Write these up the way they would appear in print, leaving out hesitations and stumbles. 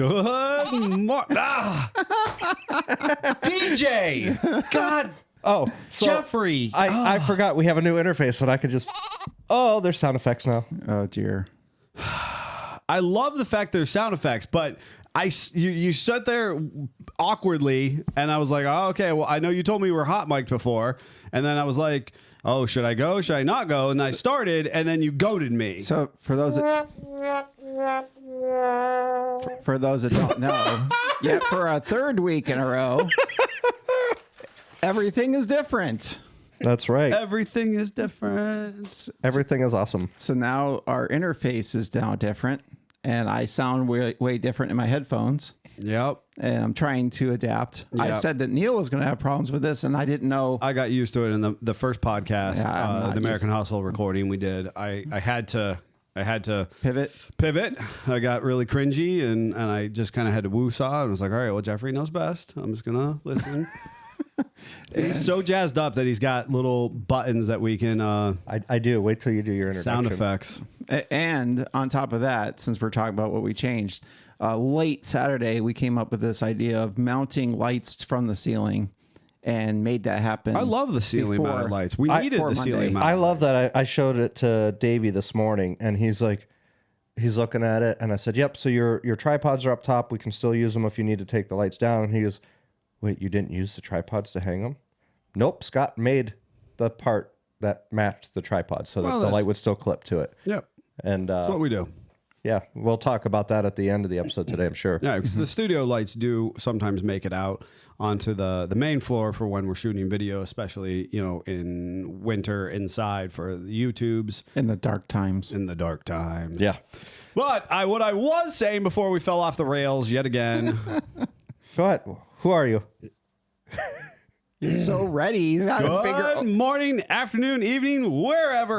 Good morning. DJ. God. Oh, so Jeffrey. I forgot we have a new interface, and I could just... Oh, there's sound effects now. Oh, dear. I love the fact there's sound effects, but you sat there awkwardly, and I was like, oh, okay, well, I know you told me we were hot mic'd before, and then I was like, oh, should I go? Should I not go? And I started, and then you goaded me. So for those that don't know, yet for a third week in a row, everything is different. That's right. Everything is different. Everything is awesome. So now our interface is now different, and I sound way different in my headphones. Yep. And I'm trying to adapt. Yep. I said that Neil was going to have problems with this, and I didn't know. I got used to it in the first podcast, the American Hustle recording we did. I had to pivot. I got really cringy, and I just kind of had to woo-saw, and was like, all right, well, Jeffrey knows best. I'm just going to listen. He's so jazzed up that he's got little buttons that we can... I do. Wait till you do your introduction. Sound effects. And on top of that, since we're talking about what we changed, late Saturday, we came up with this idea of mounting lights from the ceiling and made that happen. I love the ceiling mounted lights. We needed the ceiling mounted I love that. I showed it to Davey this morning, and he's like, he's looking at it, and I said, yep, so your tripods are up top. We can still use them if you need to take the lights down. And he goes, wait, you didn't use the tripods to hang them? Nope, Scott made the part that matched the tripod so that the light would still clip to it. Yep. And that's what we do. Yeah, we'll talk about that at the end of the episode today, I'm sure. Yeah, because the studio lights do sometimes make it out onto the main floor for when we're shooting video, especially, in winter inside for the YouTubes. In the dark times. Yeah. But what I was saying before we fell off the rails yet again. Go ahead. Who are you? He's so ready. He's got to figure out. Good morning, afternoon, evening,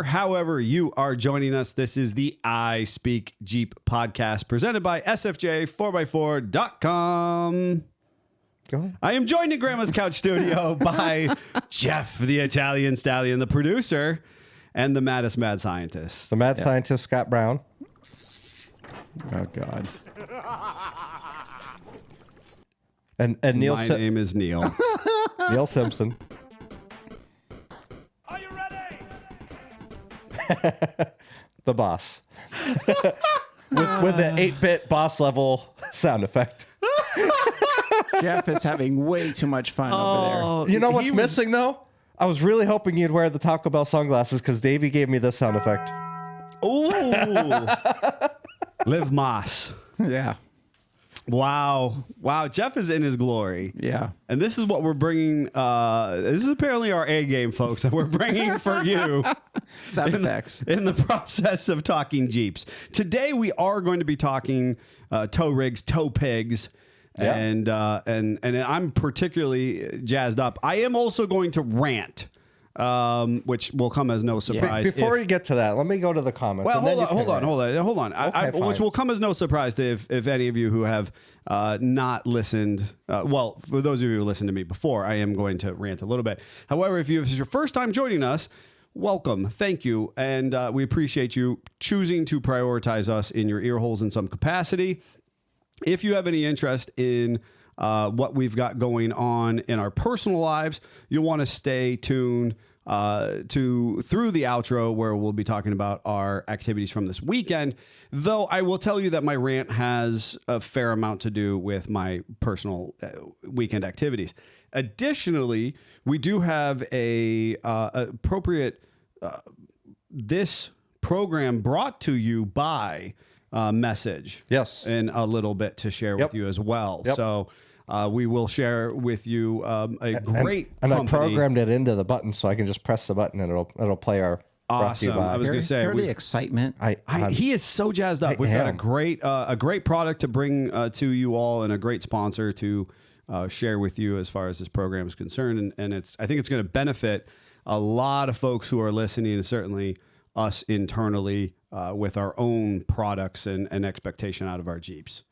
however you are joining us. This is the I Speak Jeep podcast presented by SFJ4x4.com. Go ahead. I am joined in Grandma's Couch Studio by Jeff, the Italian Stallion, the producer, and the maddest mad scientist. The mad scientist, Scott Brown. Oh, God. And Neil. My name is Neil. Neil Simpson. Are you ready? The boss. with the 8-bit boss level sound effect. Jeff is having way too much fun over You know what's missing, though? I was really hoping you'd wear the Taco Bell sunglasses because Davey gave me this sound effect. Ooh. Live Moss. there. Yeah. Wow. Jeff is in his glory. Yeah. And this is what we're bringing. This is apparently our A game, folks, that we're bringing for you. Sound effects. In the process of talking Jeeps. Today, we are going to be talking tow rigs, tow pigs. Yeah. And I'm particularly jazzed up. I am also going to rant. Which will come as no surprise. Before you get to that, let me go to the comments. Well, hold on. Okay, which will come as no surprise to if any of you who have not listened. Well, for those of you who listened to me before, I am going to rant a little bit. However, if this is your first time joining us, welcome, thank you, and we appreciate you choosing to prioritize us in your ear holes in some capacity. If you have any interest in what we've got going on in our personal lives, you'll want to stay tuned through the outro where we'll be talking about our activities from this weekend. Though I will tell you that my rant has a fair amount to do with my personal weekend activities. Additionally, we do have a appropriate this program brought to you by message. Yes. In a little bit to share with you as well. Yep. So we will share with you a great and company. I programmed it into the button so I can just press the button and it'll play our awesome. I was going to say the excitement. He is so jazzed up. We've got a great product to bring to you all and a great sponsor to share with you as far as this program is concerned. And I think it's going to benefit a lot of folks who are listening, and certainly us internally with our own products and expectation out of our Jeeps.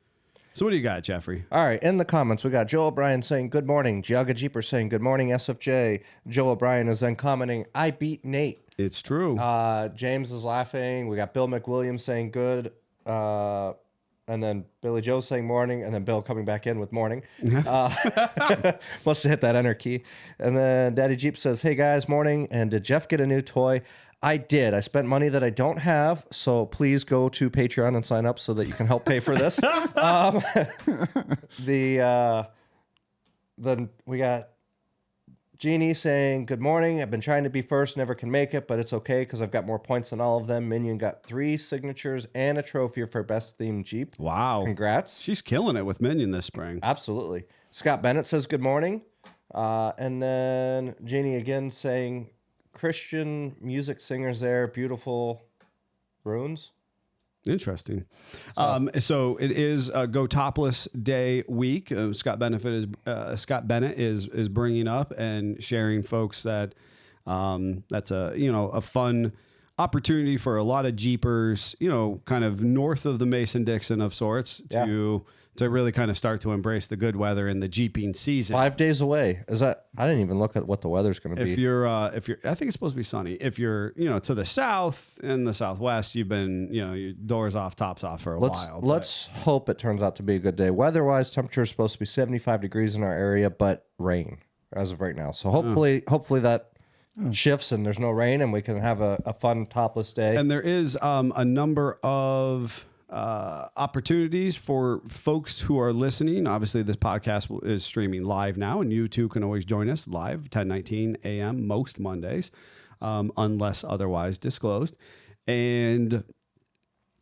So what do you got, Jeffrey? All right, in the comments, we got Joe O'Brien saying, good morning. Giaga Jeeper saying, good morning, SFJ. Joe O'Brien is then commenting, I beat Nate. It's true. James is laughing. We got Bill McWilliams saying good. And and then Billy Joe saying morning, and then Bill coming back in with morning. Must have hit that enter key. And then Daddy Jeep says, hey guys, morning. And did Jeff get a new toy? I did. I spent money that I don't have, so please go to Patreon and sign up so that you can help pay for this. Then we got Jeannie saying, good morning. I've been trying to be first, never can make it, but it's okay because I've got more points than all of them. Minion got 3 signatures and a trophy for best themed Jeep. Wow. Congrats. She's killing it with Minion this spring. Absolutely. Scott Bennett says, good morning. And then Jeannie again saying, Christian music singers there, beautiful runes. Interesting. So it is Go Topless Day week. Scott Bennett is bringing up and sharing folks that that's a fun opportunity for a lot of Jeepers, kind of north of the Mason-Dixon of sorts to really kind of start to embrace the good weather in the Jeeping season. 5 days away. Is that? I didn't even look at what the weather's going to be. If you're, I think it's supposed to be sunny. If you're, to the south and the southwest, you've been, your doors off, tops off for a while. Let's hope it turns out to be a good day. Weather-wise, temperature is supposed to be 75 degrees in our area, but rain as of right now. So hopefully that shifts and there's no rain and we can have a fun topless day. And there is a number of opportunities for folks who are listening. Obviously, this podcast is streaming live now, and you too can always join us live 10:19 a.m. most Mondays, unless otherwise disclosed. And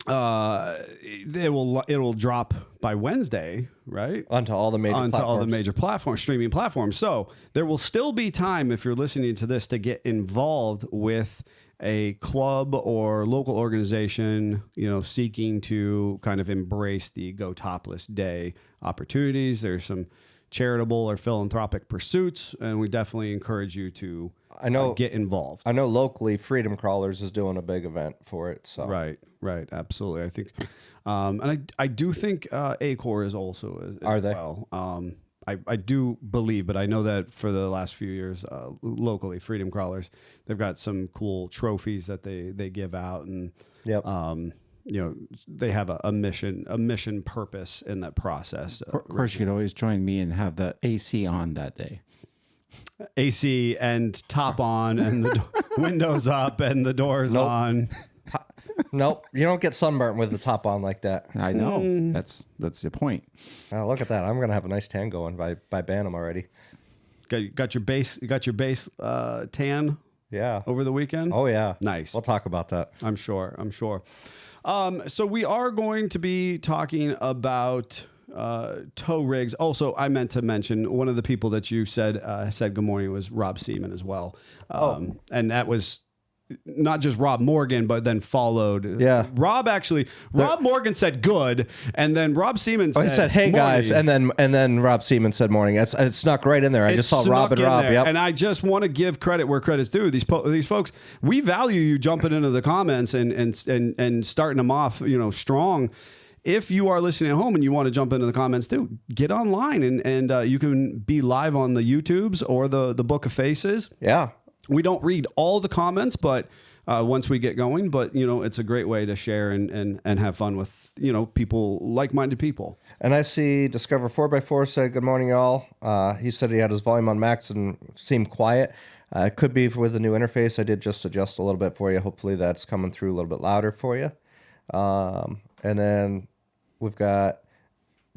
it will drop by Wednesday, right? Onto all the major platforms, streaming platforms. So there will still be time if you're listening to this to get involved with a club or local organization, seeking to kind of embrace the Go Topless Day opportunities. There's some charitable or philanthropic pursuits, and we definitely encourage you to get involved. I know locally Freedom Crawlers is doing a big event for it. So Right. Absolutely. I think, and I do think ACOR is also Are they? Well. I do believe, but I know that for the last few years, locally, Freedom Crawlers, they've got some cool trophies that they give out, and they have a mission purpose in that process. Of course, you could always join me and have the AC on that day. AC and top on, and the windows up, and the doors on. Nope, you don't get sunburnt with the top on like that. I know. That's the point. Oh, look at that! I'm gonna have a nice tan going by Bantam already. Got your base tan. Yeah. Over the weekend. Oh yeah. Nice. We'll talk about that. I'm sure. So we are going to be talking about tow rigs. Also, I meant to mention one of the people that you said good morning was Rob Seaman as well. And that was not just Rob Morgan, but then followed. Yeah. Rob Morgan said good, and then Rob Seaman said, he said, hey morning. guys, and then Rob Seaman said morning. It snuck right in there. I just saw Rob and Rob. Yep. And I just want to give credit where credit's due. These folks, we value you jumping into the comments and starting them off, strong. If you are listening at home and you want to jump into the comments too, get online and you can be live on the YouTubes or the Book of Faces. Yeah. We don't read all the comments, but once we get going, but it's a great way to share and have fun with, people, like-minded people. And I see Discover 4x4 said, good morning, y'all. He said he had his volume on max and seemed quiet. It could be with the new interface. I did just adjust a little bit for you. Hopefully that's coming through a little bit louder for you. And then we've got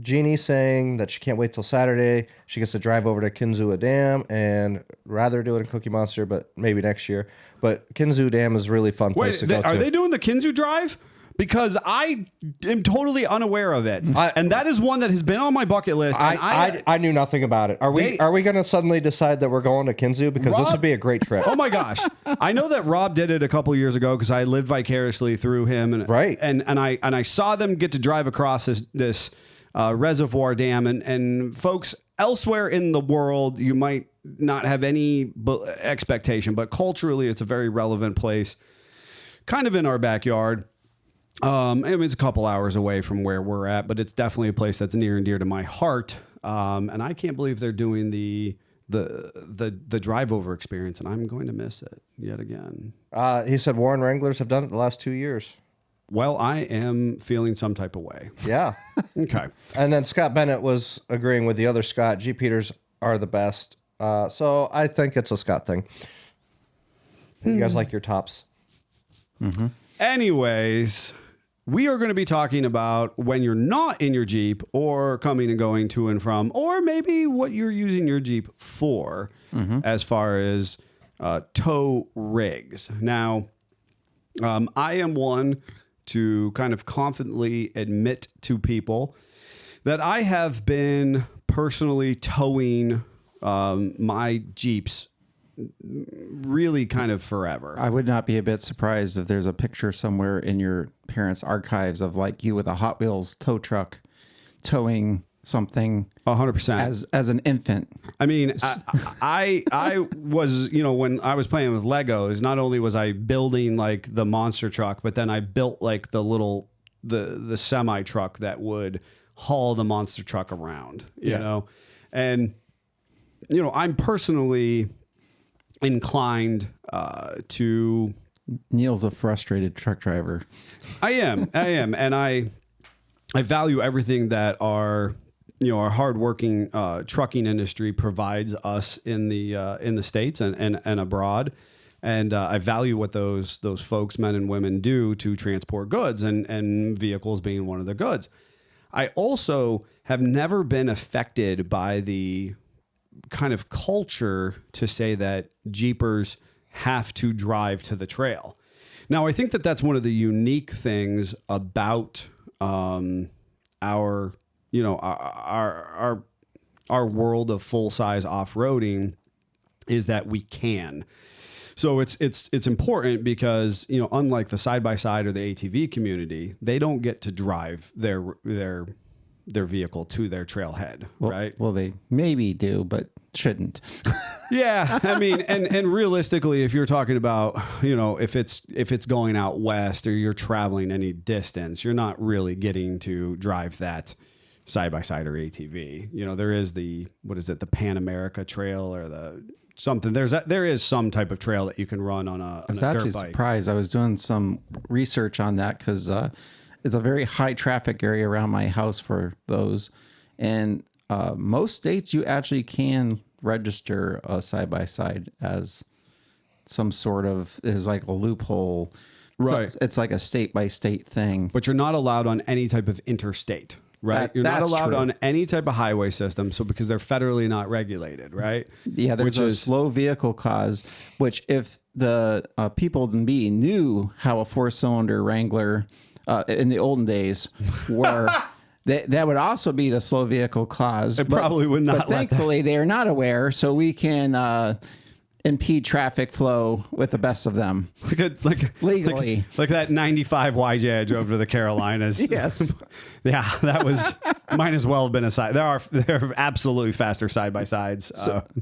Jeannie saying that she can't wait till Saturday. She gets to drive over to Kinzua Dam and rather do it in Cookie Monster, but maybe next year. But Kinzua Dam is a really fun place to go to. Are they doing the Kinzua Drive? Because I am totally unaware of it. And that is one that has been on my bucket list. I knew nothing about it. Are we going to suddenly decide that we're going to Kinzua? Because this would be a great trip. Oh my gosh. I know that Rob did it a couple years ago because I lived vicariously through him. And, right. And I saw them get to drive across this reservoir dam, and folks elsewhere in the world, you might not have any expectation, but culturally it's a very relevant place, kind of in our backyard. I mean, it's a couple hours away from where we're at, but it's definitely a place that's near and dear to my heart. And I can't believe they're doing the drive over experience, and I'm going to miss it yet again. He said Warren Wranglers have done it the last 2 years. Well, I am feeling some type of way. Yeah. Okay. And then Scott Bennett was agreeing with the other Scott. Jeep heaters are the best. So I think it's a Scott thing. You guys like your tops? Mm-hmm. Anyways, we are going to be talking about when you're not in your Jeep or coming and going to and from, or maybe what you're using your Jeep for as far as tow rigs. Now, I am one to kind of confidently admit to people that I have been personally towing my Jeeps really kind of forever. I would not be a bit surprised if there's a picture somewhere in your parents' archives of like you with a Hot Wheels tow truck towing something 100% as an infant. I mean, I was, when I was playing with Legos, not only was I building like the monster truck, but then I built like the semi truck that would haul the monster truck around, you know, and, I'm personally inclined to. Neil's a frustrated truck driver. I am. And I value everything that our hardworking trucking industry provides us in the States and abroad. And I value what those folks, men and women, do to transport goods, and vehicles being one of the goods. I also have never been affected by the kind of culture to say that Jeepers have to drive to the trail. Now, I think that that's one of the unique things about our world of full-size off-roading is that we can. So it's important because, unlike the side-by-side or the ATV community, they don't get to drive their vehicle to their trailhead, right? Well, they maybe do, but shouldn't. Yeah, I mean, and realistically, if you're talking about, if it's going out west or you're traveling any distance, you're not really getting to drive that side-by-side or ATV. There is the Pan America Trail or the something. There is some type of trail that you can run on a I was actually surprised. I was doing some research on that because it's a very high traffic area around my house for those. And most states you actually can register a side-by-side as some sort of, is like a loophole. Right. So it's like a state-by-state thing. But you're not allowed on any type of interstate. Right. You're not allowed on any type of highway system. So because they're federally not regulated. Right. Yeah. There's a slow vehicle cause, which if the people in B knew how a 4-cylinder Wrangler in the olden days were, that would also be the slow vehicle cause. It probably would not. But thankfully they are not aware. So we can impede traffic flow with the best of them. Legally. Like that 95 YJ I drove to the Carolinas. Yes. Yeah, that was, might as well have been a side. There are absolutely faster side-by-sides.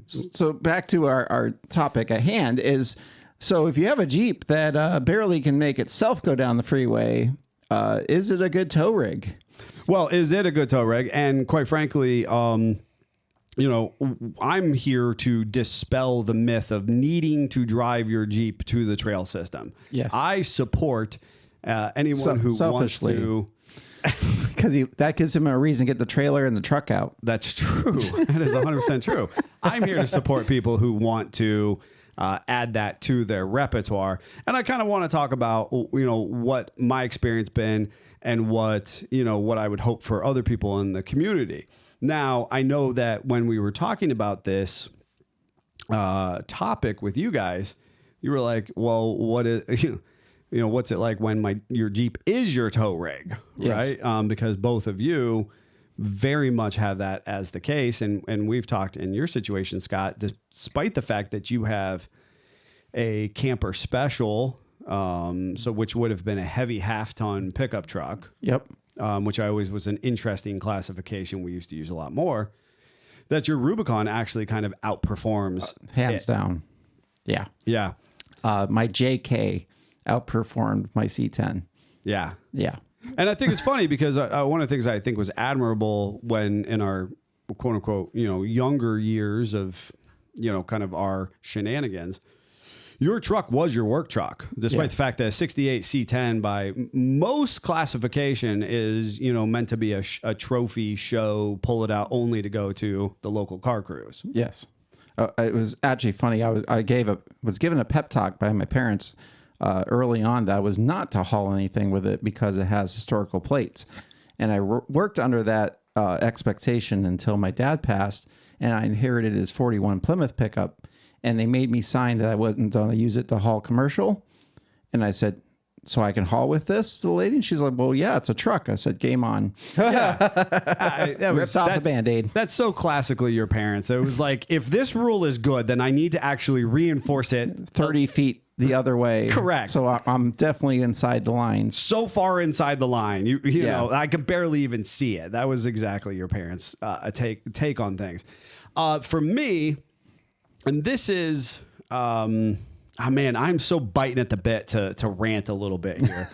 So back to our topic at hand is, so if you have a Jeep that barely can make itself go down the freeway, is it a good tow rig? Well, is it a good tow rig? And quite frankly, I'm here to dispel the myth of needing to drive your Jeep to the trail system. Yes. I support anyone who wants to. Because that gives him a reason to get the trailer and the truck out. That's true. That is 100% true. I'm here to support people who want to add that to their repertoire. And I kind of want to talk about, what my experience been and what I would hope for other people in the community. Now, I know that when we were talking about this topic with you guys, you were like, well, what is, what's it like when your Jeep is your tow rig, yes. Right? Because both of you very much have that as the case. And we've talked in your situation, Scott, despite the fact that you have a camper special, which would have been a heavy 1/2-ton pickup truck. Yep. Which I always was an interesting classification we used to use a lot more, that your Rubicon actually kind of outperforms. Hands down. Yeah. Yeah. My JK outperformed my C10. Yeah. Yeah. And I think it's funny because one of the things I think was admirable when in our quote unquote, younger years of, kind of our shenanigans, your truck was your work truck, despite Yeah. the fact that a 68 C10 by most classification is, meant to be a trophy show, pull it out only to go to the local car cruise. Yes. It was actually funny. I was given a pep talk by my parents early on that I was not to haul anything with it because it has historical plates. And I worked under that expectation until my dad passed, and I inherited his 41 Plymouth pickup, and they made me sign that I wasn't going to use it to haul commercial. And I said, so I can haul with this to the lady? And she's like, well, yeah, it's a truck. I said, game on. Ripped off the Band-Aid. That's so classically your parents. It was like, if this rule is good, then I need to actually reinforce it 30 feet the other way. Correct. So I'm definitely inside the lines. So far inside the line, you know, I can barely even see it. That was exactly your parents' take on things. For me, and this is, oh man, I'm so biting at the bit to rant a little bit here.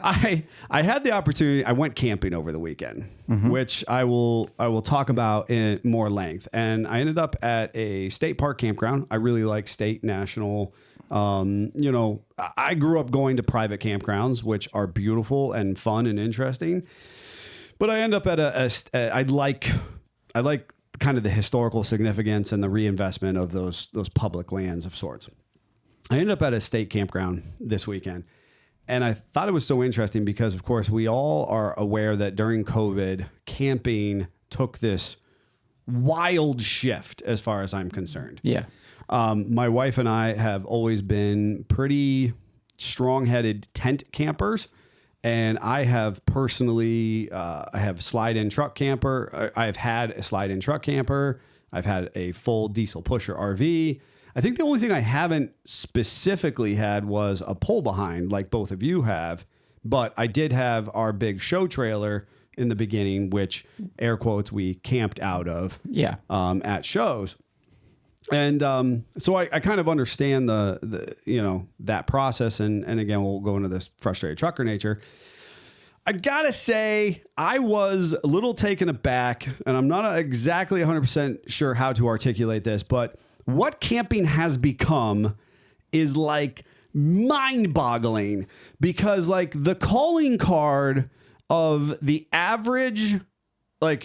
I had the opportunity. I went camping over the weekend, which I will talk about in more length. And I ended up at a state park campground. I really like state, national. I grew up going to private campgrounds, which are beautiful and fun and interesting. But I end up at I like kind of the historical significance and the reinvestment of those public lands of sorts. I ended up at a state campground this weekend, and I thought it was so interesting because, of course, we all are aware that during COVID, camping took this wild shift as far as I'm concerned. Yeah. My wife and I have always been pretty strong-headed tent campers, and I have personally, I have slide-in truck camper. I've had a slide-in truck camper. I've had a full diesel pusher RV. I think the only thing I haven't specifically had was a pull behind like both of you have, but I did have our big show trailer in the beginning, which air quotes we camped out of at shows. And so I kind of understand the that process. And again, we'll go into this frustrated trucker nature. I gotta say, I was a little taken aback, and I'm not exactly 100% sure how to articulate this, but what camping has become is like mind-boggling, because like the calling card of the average,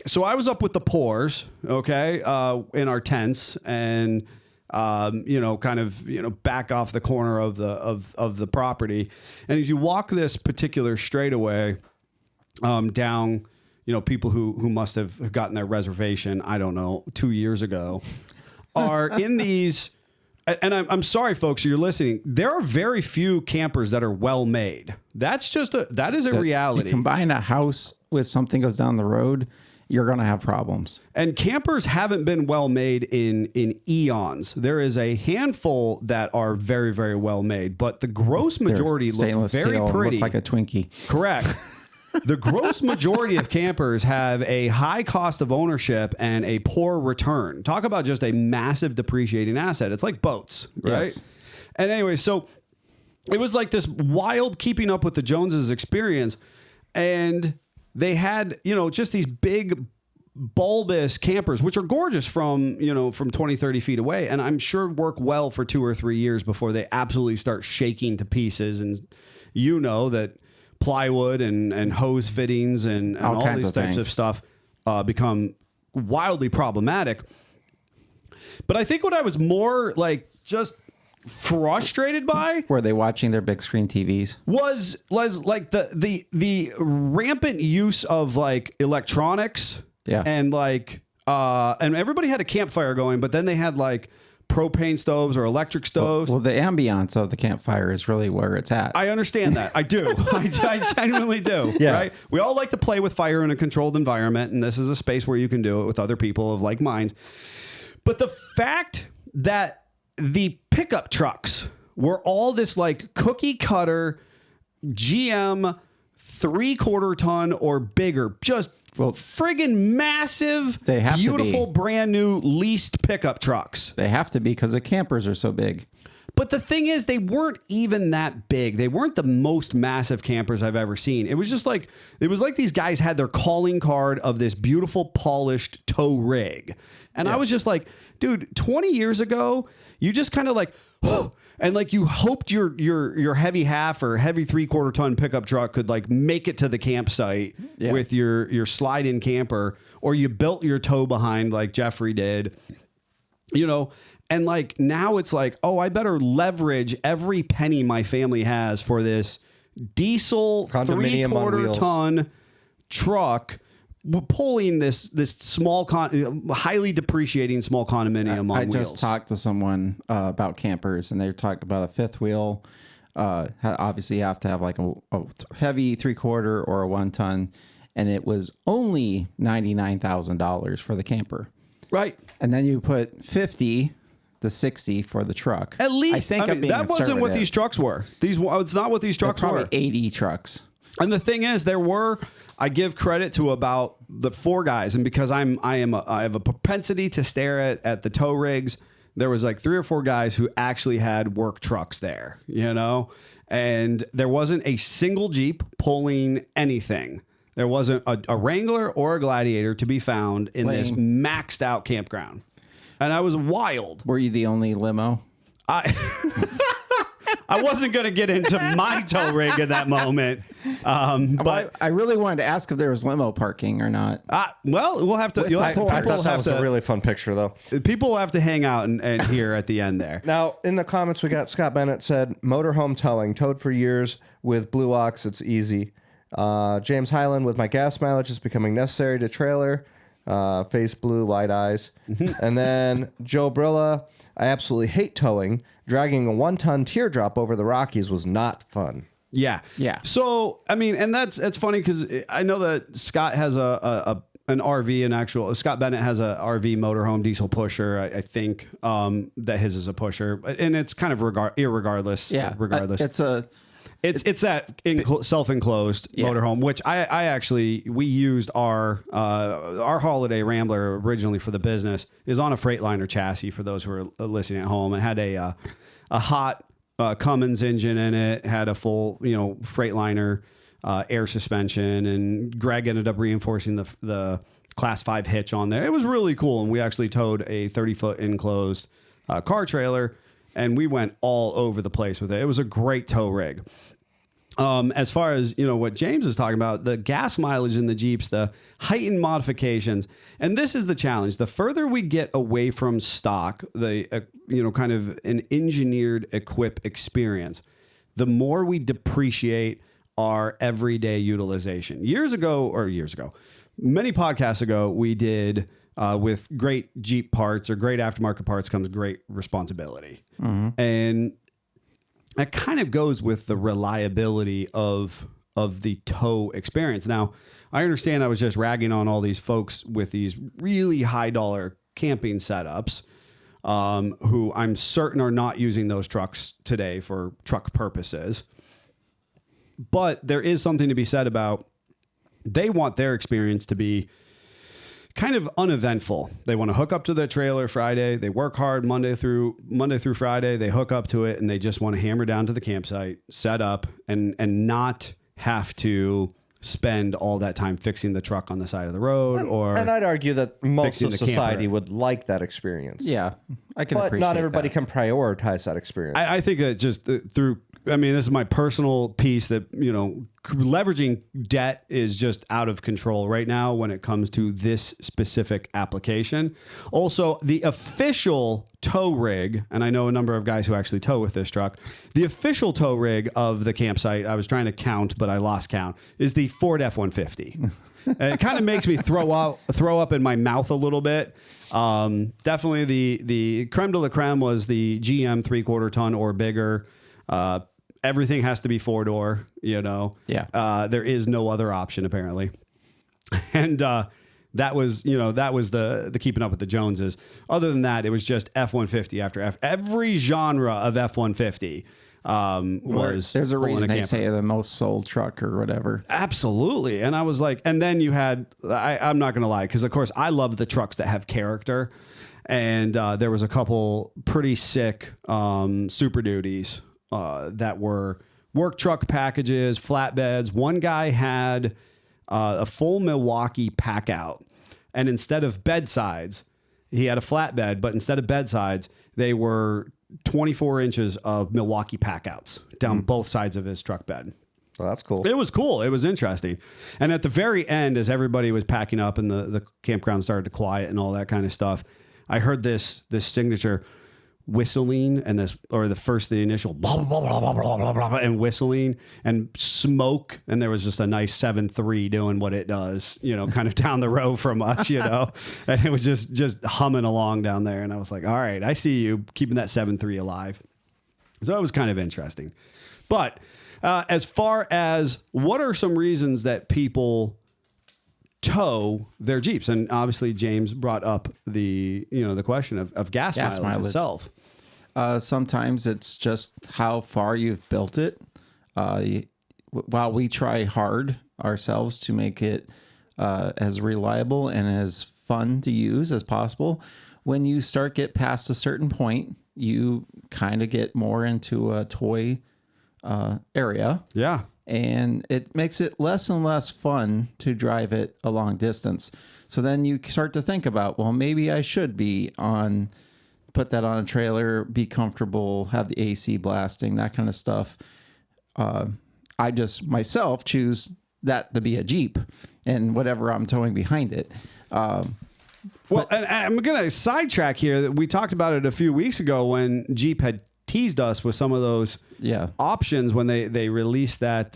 so I was up with the poors, okay, in our tents, and back off the corner of the property, and as you walk this particular straightaway down, people who must have gotten their reservation, I don't know, 2 years ago, are in these, and I'm sorry, folks, you're listening. There are very few campers that are well made. That is a reality. You combine a house with something goes down the road, you're going to have problems. And campers haven't been well made in eons. There is a handful that are very, very well made, but the gross majority look very pretty. Look like a Twinkie. Correct. The gross majority of campers have a high cost of ownership and a poor return. Talk about just a massive depreciating asset. It's like boats, right? Yes. And anyway, so it was like this wild keeping up with the Joneses experience. And they had, just these big bulbous campers, which are gorgeous from 20, 30 feet away. And I'm sure work well for 2 or 3 years before they absolutely start shaking to pieces. And that plywood and hose fittings and all these types of stuff become wildly problematic. But I think what I was more just frustrated by, were they watching their big screen TVs? Was like the rampant use of electronics, and and everybody had a campfire going, but then they had propane stoves or electric stoves. Well, the ambiance of the campfire is really where it's at. I understand that. I do. I genuinely do. Yeah. Right? We all like to play with fire in a controlled environment, and this is a space where you can do it with other people of like minds. But the fact that the pickup trucks were all this cookie cutter GM 3/4 ton or bigger, just friggin' massive, beautiful, brand new leased pickup trucks. They have to be because the campers are so big. But the thing is, they weren't even that big. They weren't the most massive campers I've ever seen. It was just like, it was like these guys had their calling card of this beautiful polished tow rig. And I was just like, dude, 20 years ago, you just kind of like, and like you hoped your heavy half or heavy 3/4 ton pickup truck could like make it to the campsite with your slide-in camper, or you built your tow behind like Jeffrey did, you know. And like now it's like, oh, I better leverage every penny my family has for this diesel Condominium on 3/4 wheels. ton truck pulling this small highly depreciating small condominium on I wheels. just talked to someone about campers, and they talked about a fifth wheel. Obviously, you have to have like a heavy 3/4 or a 1 ton, and it was only $99,000 for the camper. Right. And then you put 50 to 60 for the truck. At least I think I'm being that wasn't what conservative. these trucks were. It's not what these trucks Probably were. 80 trucks. And the thing is, I give credit to about the 4 guys, and because I have a propensity to stare at the tow rigs, there was like 3 or 4 guys who actually had work trucks there, you know, and there wasn't a single Jeep pulling anything. There wasn't a Wrangler or a Gladiator to be found in this maxed out campground, and I was wild. Were you the only limo? I wasn't going to get into my tow rig at that moment. But I really wanted to ask if there was limo parking or not. well, we'll have to. I thought that was a really fun picture, though. People will have to hang out and hear at the end there. Now, in the comments, we got Scott Bennett said, motorhome towing, towed for years with Blue Ox, it's easy. James Highland, with my gas mileage, is becoming necessary to trailer. Face blue, wide eyes. And then Joe Brilla, I absolutely hate towing. Dragging a 1 ton teardrop over the Rockies was not fun. Yeah. So, I mean, and that's funny because I know that Scott has an RV, Scott Bennett has a RV motorhome diesel pusher. I think that his is a pusher, and it's kind of irregardless. Yeah. Regardless. It's that self-enclosed motorhome, which we used our Holiday Rambler originally for the business, is on a Freightliner chassis for those who are listening at home. It had a hot Cummins engine in it, had a full Freightliner air suspension, and Greg ended up reinforcing the Class 5 hitch on there. It was really cool, and we actually towed a 30-foot enclosed car trailer, and we went all over the place with it. It was a great tow rig. As far as what James is talking about, the gas mileage in the Jeeps, the heightened modifications, and this is the challenge. The further we get away from stock, the kind of an engineered equip experience, the more we depreciate our everyday utilization. Many podcasts ago, we did with great Jeep parts or great aftermarket parts comes great responsibility, and that kind of goes with the reliability of the tow experience. Now, I understand I was just ragging on all these folks with these really high dollar camping setups, who I'm certain are not using those trucks today for truck purposes. But there is something to be said about they want their experience to be kind of uneventful. They want to hook up to the trailer Friday. They work hard Monday through Friday. They hook up to it, and they just want to hammer down to the campsite, set up, and not have to spend all that time fixing the truck on the side of the road. And I'd argue that most of the society camper. would like that experience. Yeah, I can But appreciate not everybody that. can prioritize that experience. I think that just through, this is my personal piece that, leveraging debt is just out of control right now when it comes to this specific application. Also, the official tow rig, and I know a number of guys who actually tow with this truck, the official tow rig of the campsite, I was trying to count, but I lost count, is the Ford F-150. And it kind of makes me throw up in my mouth a little bit. Definitely the creme de la creme was the GM 3/4 ton or bigger. Everything has to be 4-door, Yeah. There is no other option apparently. And that was the keeping up with the Joneses. Other than that, it was just F-150 after every genre of F-150. was there's a pulling reason they camper. say the most sold truck or whatever. Absolutely. And I was like, and then you had, I'm not going to lie, because of course I love the trucks that have character. And there was a couple pretty sick Super Duties that were work truck packages, flatbeds. One guy had a full Milwaukee pack out. And instead of bedsides, he had a flatbed, but instead of bedsides, they were 24 inches of Milwaukee packouts down both sides of his truck bed. Well, that's cool. It was cool. It was interesting. And at the very end, as everybody was packing up and the campground started to quiet and all that kind of stuff, I heard this signature whistling and the initial blah, blah, blah, blah, blah, blah, blah, and whistling and smoke. And there was just a nice 7.3 doing what it does, kind of down the road from us, and it was just humming along down there. And I was like, all right, I see you keeping that 7.3 alive. So it was kind of interesting. But as far as what are some reasons that people tow their Jeeps, and obviously James brought up the question of gas mileage itself. Sometimes it's just how far you've built it. While we try hard ourselves to make it as reliable and as fun to use as possible, when you get past a certain point, you kind of get more into a toy area. Yeah. And it makes it less and less fun to drive it a long distance. So then you start to think about, well, maybe I should put that on a trailer, be comfortable, have the AC blasting, that kind of stuff. I just myself choose that to be a Jeep and whatever I'm towing behind it. Well, and I'm going to sidetrack here that we talked about it a few weeks ago when Jeep had teased us with some of those options when they released that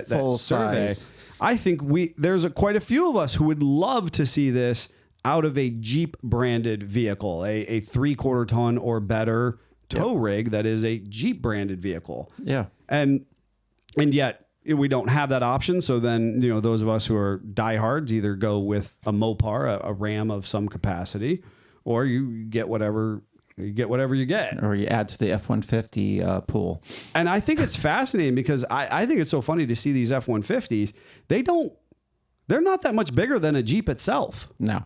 full survey. Size. I think there's quite a few of us who would love to see this out of a Jeep branded vehicle, a 3/4 ton or better tow rig that is a Jeep branded vehicle. Yeah. And yet we don't have that option. So then, those of us who are diehards either go with a Mopar, a Ram of some capacity, or you get whatever you get. Or you add to the F-150 pool. And I think it's fascinating because I think it's so funny to see these F-150s. They're not that much bigger than a Jeep itself. No.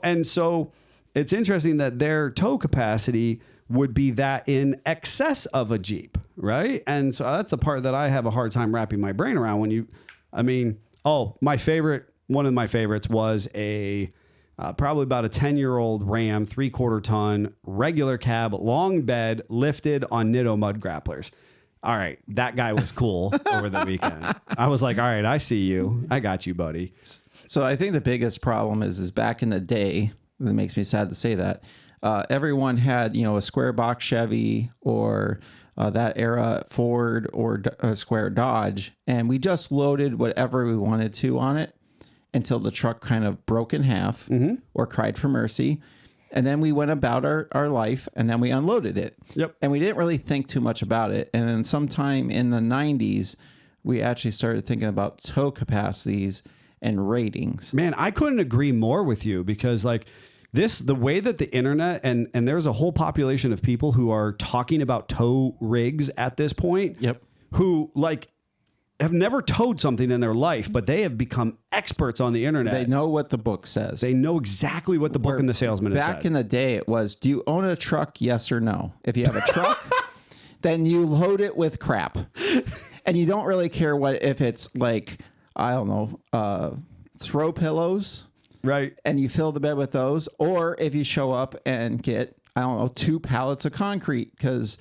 And so it's interesting that their tow capacity would be that in excess of a Jeep, right? And so that's the part that I have a hard time wrapping my brain around one of my favorites was probably about a 10-year-old Ram, 3/4 ton, regular cab, long bed, lifted on Nitto mud grapplers. All right, that guy was cool over the weekend. I was like, all right, I see you. I got you, buddy. So I think the biggest problem is back in the day, it makes me sad to say that, everyone had, a square box Chevy or that era Ford or a square Dodge, and we just loaded whatever we wanted to on it until the truck kind of broke in half or cried for mercy. And then we went about our life, and then we unloaded it. Yep. And we didn't really think too much about it. And then sometime in the 90s, we actually started thinking about tow capacities and ratings. Man, I couldn't agree more with you because the way that the internet and there's a whole population of people who are talking about tow rigs at this point. Yep. Who have never towed something in their life, but they have become experts on the internet. They know what the book says. They know exactly what the book and the salesman has said. Back in the day, it was, do you own a truck? Yes or no? If you have a truck, then you load it with crap. And you don't really care if it's throw pillows. Right. And you fill the bed with those. Or if you show up and get, 2 pallets of concrete because...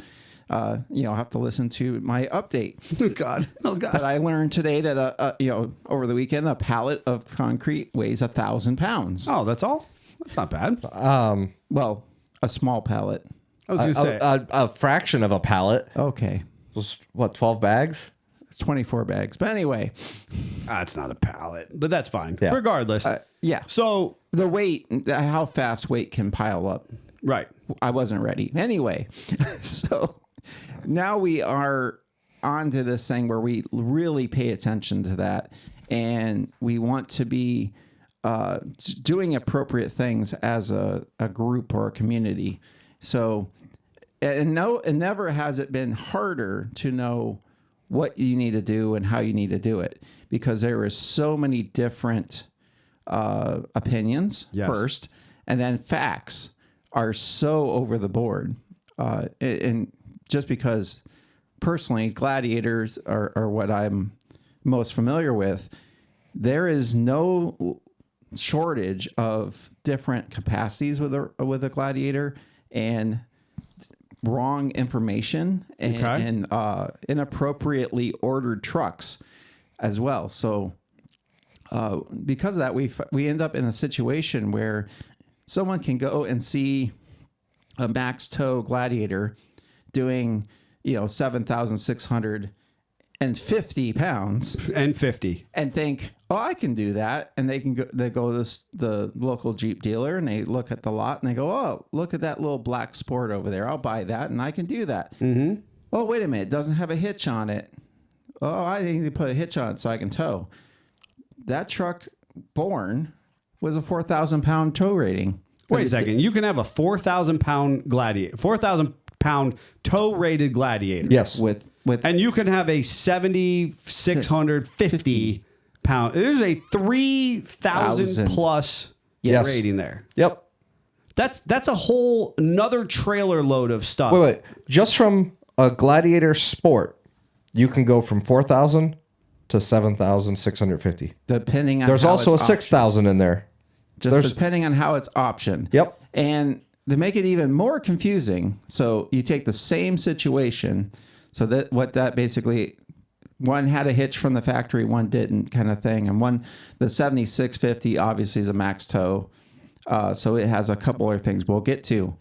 I'll have to listen to my update. Oh God. But I learned today that, over the weekend, a pallet of concrete weighs 1,000 pounds. Oh, that's all? That's not bad. Well, a small pallet. I was going to say a fraction of a pallet. Okay. What, 12 bags? It's 24 bags. But anyway. It's not a pallet, but that's fine. Yeah. Regardless. Yeah. So the weight, how fast weight can pile up. Right. I wasn't ready. Anyway. So... Now we are onto this thing where we really pay attention to that, and we want to be doing appropriate things as a group or a community. So and no, and never has it been harder to know what you need to do and how you need to do it, because there is so many different opinions first, and then facts are so over the board. And just because personally gladiators are what I'm most familiar with, there is no shortage of different capacities with a gladiator, and wrong information, and inappropriately ordered trucks as well. So because of that, we end up in a situation where someone can go and see a max tow gladiator doing 7,650 pounds and 50, and think, oh, I can do that. And they go to the local Jeep dealer, and they look at the lot and they go, oh, look at that little black Sport over there. I'll buy that and I can do that. Mm-hmm. Oh, wait a minute. It doesn't have a hitch on it. Oh, I need to put a hitch on it so I can tow. That truck born was a 4,000 pound tow rating. Wait a second. You can have a 4,000 pound gladiator, 4,000 pound tow rated gladiator. Yes. With And you can have a 7,650 pound. There's a 3,000 plus Yes. rating there. Yep. That's a whole another trailer load of stuff. Wait. Just from a Gladiator Sport, you can go from 4,000 to 7,650. depending on There's how also a it's optioned. 6,000 in there. Just depending on how it's optioned. Yep. And to make it even more confusing, so you take the same situation, so that what that basically, one had a hitch from the factory, one didn't, kind of thing, and the 7650 obviously is a max tow, so it has a couple other things we'll get to.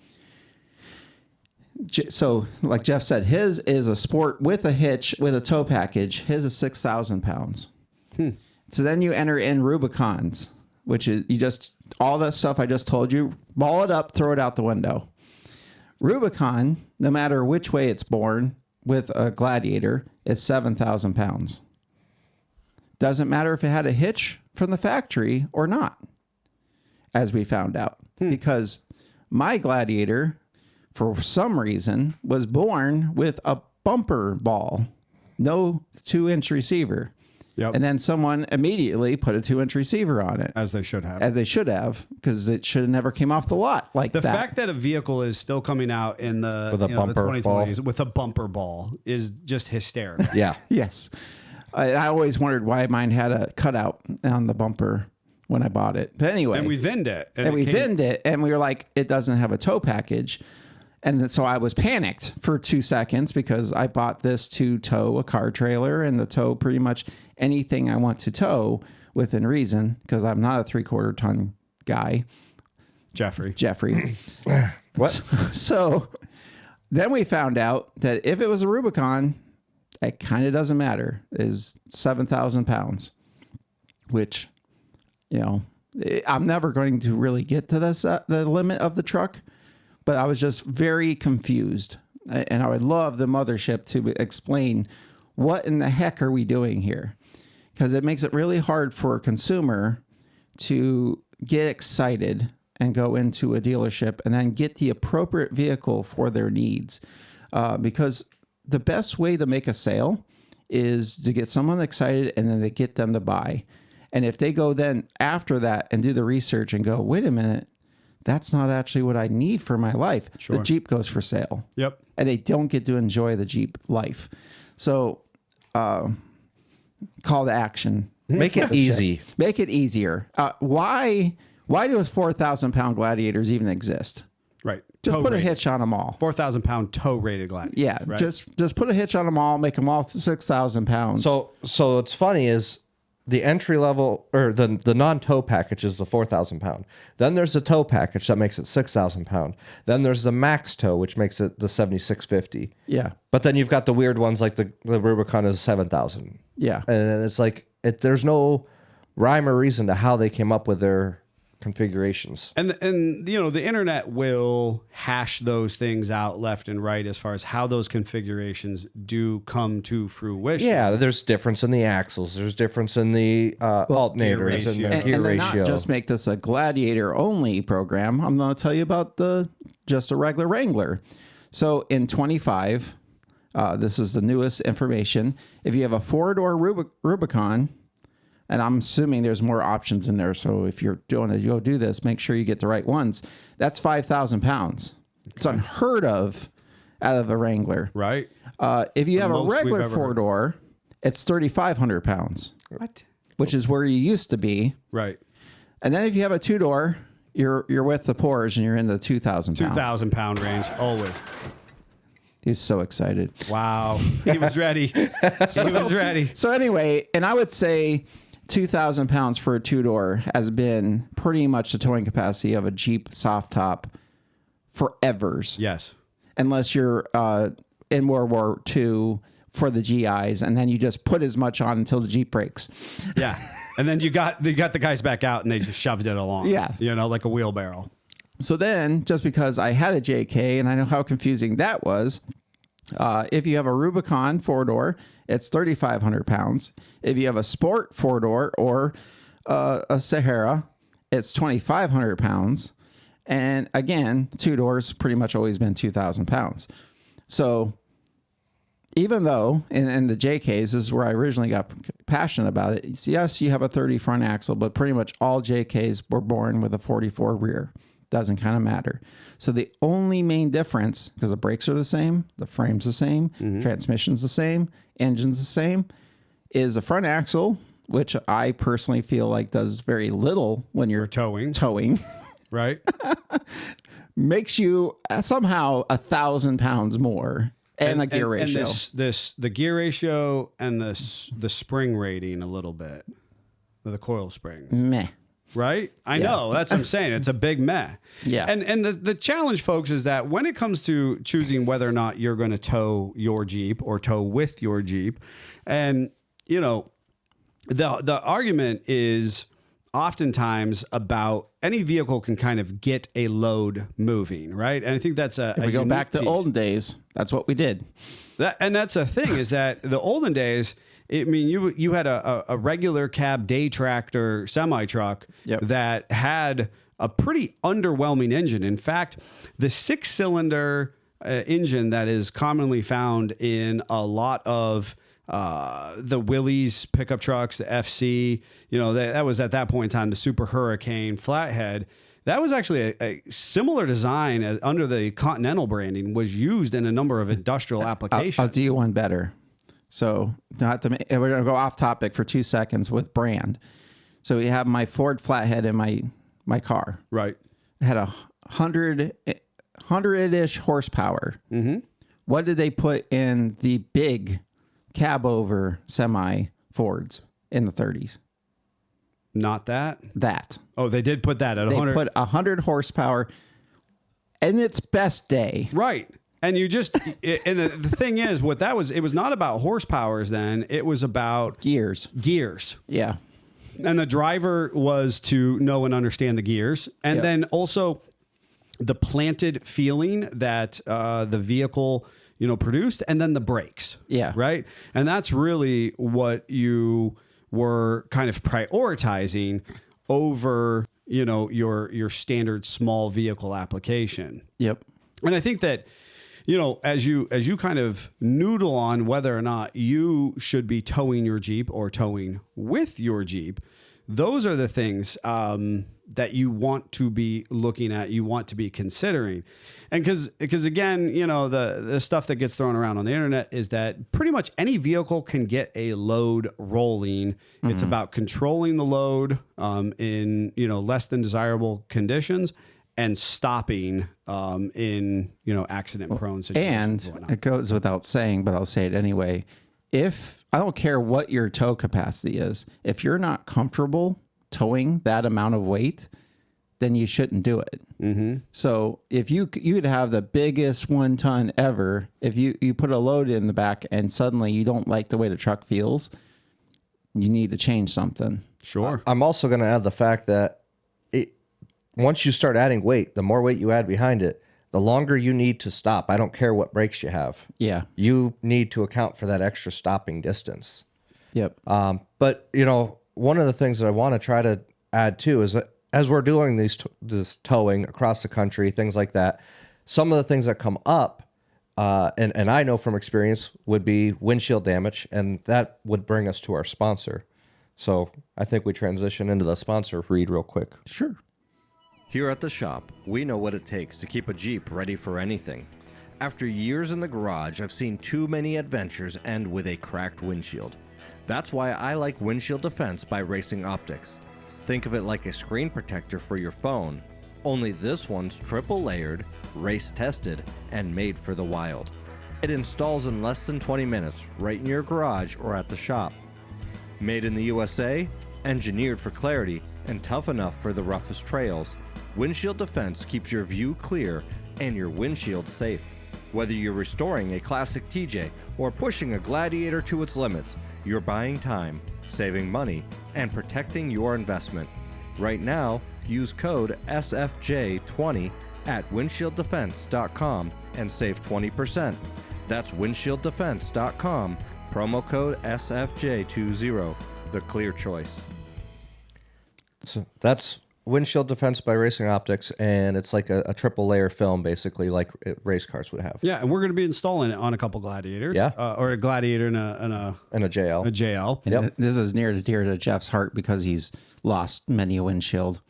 So, like Jeff said, his is a Sport with a hitch with a tow package. His is 6,000 pounds. So then you enter in Rubicons, which is all that stuff I just told you, ball it up, throw it out the window. Rubicon, no matter which way it's born with a Gladiator, is 7,000 pounds. Doesn't matter if it had a hitch from the factory or not, as we found out. Because my Gladiator, for some reason, was born with a bumper ball, no 2-inch receiver. Yep. And then someone immediately put a 2-inch receiver on it. As they should have. Because it should have never came off the lot like The that. fact that a vehicle is still coming out in the, With a the bumper 2020s with a bumper ball is just hysterical. Yeah. Yes. I always wondered why mine had a cutout on the bumper when I bought it. But anyway. And we VIN'd it. And we VIN'd it, and we were like, it doesn't have a tow package. And so I was panicked for 2 seconds, because I bought this to tow a car trailer and to tow pretty much anything I want to tow within reason, because I'm not a 3/4 ton guy. Jeffrey. What? So then we found out that if it was a Rubicon, it kind of doesn't matter. Is 7,000 pounds, which, I'm never going to really get to the limit of the truck. But I was just very confused, and I would love the mothership to explain what in the heck are we doing here, because it makes it really hard for a consumer to get excited and go into a dealership and then get the appropriate vehicle for their needs, because the best way to make a sale is to get someone excited and then to get them to buy. And if they go then after that and do the research and go, wait a minute, that's not actually what I need for my life. Sure. The Jeep goes for sale. Yep. And they don't get to enjoy the Jeep life. So, call to action. Make it easy. Make it easier. Why do those 4,000 pound Gladiators even exist? Right. Just put a hitch on them all. 4,000 pound tow rated gladiator. Yeah. Right? Just put a hitch on them all. Make them all 6,000 pounds. So what's funny is the entry level, or the non-tow package, is the 4,000 pound. Then there's the tow package that makes it 6,000 pound. Then there's the max tow, which makes it the 7,650. Yeah. But then you've got the weird ones like the Rubicon is 7,000. Yeah. And it's like there's no rhyme or reason to how they came up with their configurations. And the internet will hash those things out left and right as far as how those configurations do come to fruition. Yeah, there's difference in the axles. There's difference in the alternators and the gear and ratio. not just make this a Gladiator only program. I'm going to tell you about just a regular Wrangler. So in 25, this is the newest information. If you have a 4-door Rubicon, and I'm assuming there's more options in there. So if you're doing it, go do this, make sure you get the right ones. That's 5,000 pounds. It's unheard of out of a Wrangler. Right. If you have a most regular we've ever heard. 4-door, it's 3,500 pounds. What? Which is where you used to be. Right. And then if you have a 2-door, you're with the Porsche and you're in the 2,000 pounds. 2,000 pound range. Always. He's so excited. Wow. He was ready. He was ready. So anyway, and I would say 2,000 pounds for a 2-door has been pretty much the towing capacity of a Jeep soft top forevers. Yes. Unless you're in World War II for the GIs, and then you just put as much on until the Jeep breaks. Yeah. And then you got the guys back out and they just shoved it along. Yeah. You know, like a wheelbarrow. So then, just because I had a JK and I know how confusing that was, if you have a Rubicon 4-door, it's 3,500 pounds. If you have a Sport 4-door or a Sahara, it's 2,500 pounds. And again, 2-doors pretty much always been 2,000 pounds. So even though in the JKs, this is where I originally got passionate about it. Yes, you have a 30 front axle, but pretty much all JKs were born with a 44 rear. Doesn't kind of matter. So the only main difference, because the brakes are the same, the frame's the same, transmission's the same, engine's the same, is the front axle, which I personally feel like does very little when you're towing. Right. Makes you somehow 1,000 pounds more. And the gear ratio. And the gear ratio and the spring rating a little bit. The coil springs. Meh. Right? I know. That's what I'm saying. It's a big meh. Yeah. And the challenge, folks, is that when it comes to choosing whether or not you're going to tow your Jeep or tow with your Jeep, and, you know, the argument is oftentimes about any vehicle can kind of get a load moving, right? And I think that's if we go back to olden days, that's what we did. That's a thing is that the olden days, I mean, you had a regular cab day tractor semi truck that had a pretty underwhelming engine. In fact, the 6-cylinder engine that is commonly found in a lot of the Willys pickup trucks, the FC, you know, that was at that point in time the Super Hurricane flathead. That was actually a similar design under the Continental branding, was used in a number of industrial applications. I'll do you one better. So we're going to go off topic for 2 seconds with brand. So we have my Ford flathead in my car. Right. It had 100-ish horsepower. Mm-hmm. What did they put in the big cab over semi Fords in the 30s? Not that. That. Oh, they did put that at 100. They put 100 horsepower in its best day. Right. And you just, and the thing is, what that was, it was not about horsepowers then. It was about gears. Yeah. And the driver was to know and understand the gears. And then also the planted feeling that the vehicle, you know, produced, and then the brakes. Yeah. Right. And that's really what you were kind of prioritizing over, you know, your standard small vehicle application. Yep. And I think that, you know, as you kind of noodle on whether or not you should be towing your Jeep or towing with your Jeep, those are the things that you want to be looking at, you want to be considering. And because again, you know, the stuff that gets thrown around on the internet is that pretty much any vehicle can get a load rolling. Mm-hmm. It's about controlling the load in, you know, less than desirable conditions and stopping in, you know, accident prone situations. And it goes without saying, but I'll say it anyway. If I don't care what your tow capacity is, if you're not comfortable towing that amount of weight, then you shouldn't do it. Mm-hmm. So if you could have the biggest 1 ton ever, if you put a load in the back and suddenly you don't like the way the truck feels, you need to change something. Sure. I'm also going to add the fact that once you start adding weight, the more weight you add behind it, the longer you need to stop. I don't care what brakes you have. Yeah. You need to account for that extra stopping distance. Yep. But, you know, one of the things that I want to try to add too is that as we're doing this towing across the country, things like that, some of the things that come up and I know from experience, would be windshield damage, and that would bring us to our sponsor. So I think we transition into the sponsor read real quick. Sure. Here at the shop, we know what it takes to keep a Jeep ready for anything. After years in the garage, I've seen too many adventures end with a cracked windshield. That's why I like Windshield Defense by Racing Optics. Think of it like a screen protector for your phone, only this one's triple layered, race tested, and made for the wild. It installs in less than 20 minutes right in your garage or at the shop. Made in the USA, engineered for clarity, and tough enough for the roughest trails, Windshield Defense keeps your view clear and your windshield safe. Whether you're restoring a classic TJ or pushing a Gladiator to its limits, you're buying time, saving money, and protecting your investment. Right now, use code SFJ20 at windshieldefense.com and save 20%. That's windshieldefense.com, promo code SFJ20, the clear choice. So that's Windshield Defense by Racing Optics, and it's like a triple layer film, basically, like race cars would have. Yeah, and we're going to be installing it on a couple Gladiators. Yeah. Or a Gladiator and And a JL. a JL. And this is near and dear to Jeff's heart because he's lost many a windshield.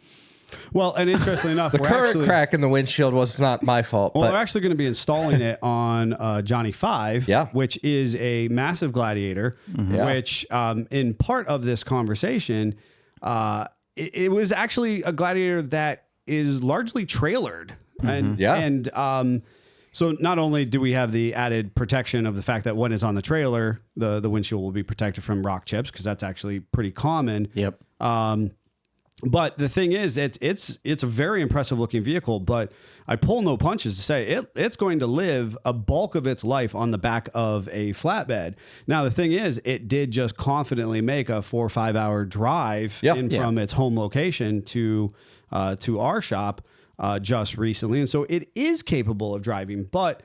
Well, and interestingly enough, The we're current actually, crack in the windshield was not my fault, well, but we're actually going to be installing it on Johnny 5, Yeah. which is a massive Gladiator, Yeah. which in part of this conversation, it was actually a Gladiator that is largely trailered. And, Yeah. and so not only do we have the added protection of the fact that when it's on the trailer, the windshield will be protected from rock chips, because that's actually pretty common. Yep. But the thing is, it's a very impressive looking vehicle, but I pull no punches to say it's going to live a bulk of its life on the back of a flatbed. Now, the thing is, it did just confidently make a 4 or 5 hour drive from its home location to our shop just recently. And so it is capable of driving, but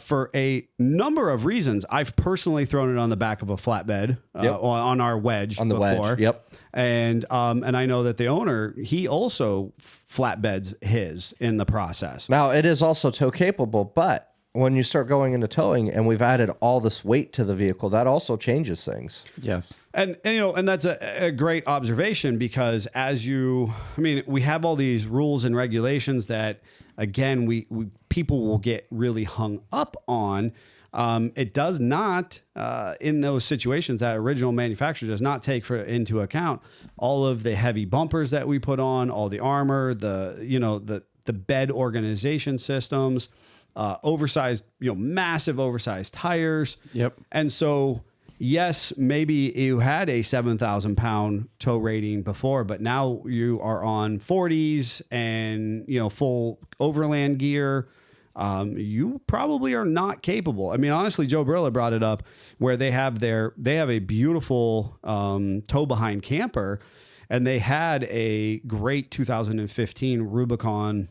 for a number of reasons, I've personally thrown it on the back of a flatbed on our wedge on the before. wedge. Yep. And I know that the owner, he also flatbeds his in the process. Now, it is also tow capable, but when you start going into towing and we've added all this weight to the vehicle, that also changes things. Yes. And you know, and that's a great observation, because we have all these rules and regulations that, again, we people will get really hung up on. It does not, in those situations, that original manufacturer does not take into account all of the heavy bumpers that we put on, all the armor, the bed organization systems, oversized, massive oversized tires. Yep. And so, yes, maybe you had a 7,000 pound tow rating before, but now you are on 40s and, full overland gear. You probably are not capable. I mean, honestly, Joe Brilla brought it up where they have a beautiful tow behind camper, and they had a great 2015 Rubicon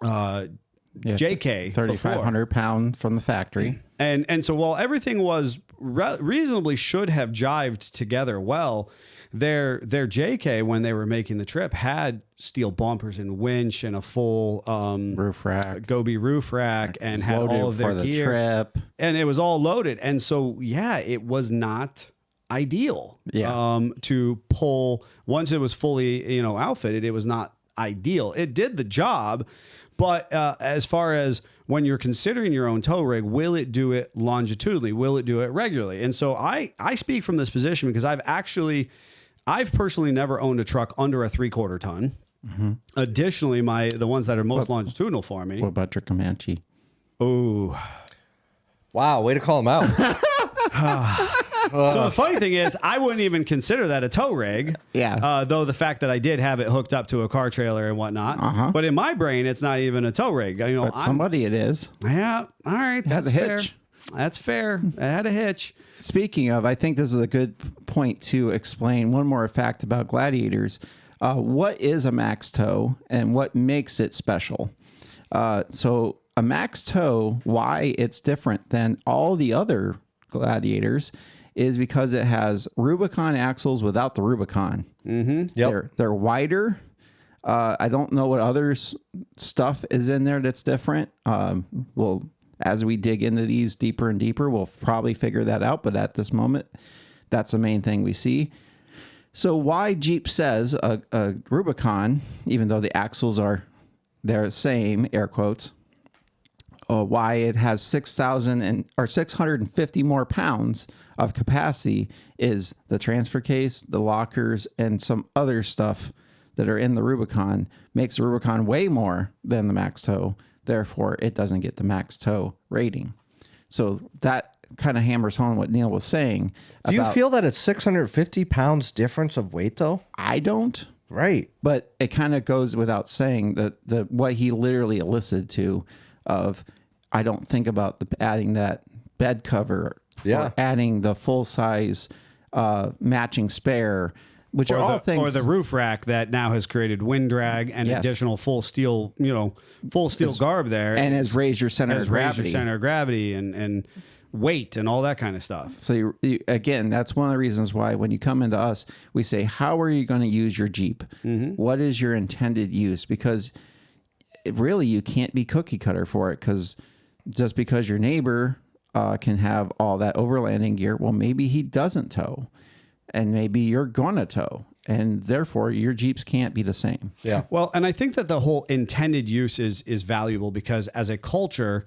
JK 3,500 pound from the factory. And so while everything was reasonably should have jived together well, their JK, when they were making the trip, had steel bumpers and winch and a full Roof rack. Gobi roof rack, and had all of their for the gear. trip. And it was all loaded. And so, yeah, it was not ideal to pull. Once it was fully, outfitted, it was not ideal. It did the job. But as far as when you're considering your own tow rig, will it do it longitudinally? Will it do it regularly? And so I speak from this position because I've personally never owned a truck under a 3/4 ton. Mm-hmm. Additionally, the ones that are most longitudinal for me. What about your Comanche? Oh, Wow, way to call him out. So the funny thing is, I wouldn't even consider that a tow rig. Yeah. Though the fact that I did have it hooked up to a car trailer and whatnot. But in my brain, it's not even a tow rig. But somebody it is. Yeah. All right. It has a fair. hitch. That's fair. It had a hitch. Speaking of, I think this is a good point to explain one more fact about Gladiators. What is a max tow and what makes it special? So a max tow, why it's different than all the other Gladiators is because it has Rubicon axles without the Rubicon. Mm-hmm. Yep. They're wider. I don't know what other stuff is in there that's different. Well, As we dig into these deeper and deeper, we'll probably figure that out. But at this moment, that's the main thing we see. So why Jeep says a Rubicon, even though the axles are they're the same, air quotes, why it has 650 more pounds of capacity is the transfer case, the lockers, and some other stuff that are in the Rubicon makes the Rubicon way more than the max tow. Therefore, it doesn't get the max tow rating. So that kind of hammers home what Neil was saying. Do you feel that it's 650 pounds difference of weight, though? I don't. Right. But it kind of goes without saying that what he literally elicited to of, I don't think about adding that bed cover, or adding the full size matching spare, which are all things. Or the roof rack that now has created wind drag and additional full steel garb there. And has raised your center of gravity. And weight and all that kind of stuff. So again, that's one of the reasons why when you come into us, we say, how are you going to use your Jeep? What is your intended use? Because really you can't be cookie cutter for it, because just because your neighbor can have all that overlanding gear, well, maybe he doesn't tow, and maybe you're going to tow, and therefore your Jeeps can't be the same. Yeah. Well, and I think that the whole intended use is valuable, because as a culture,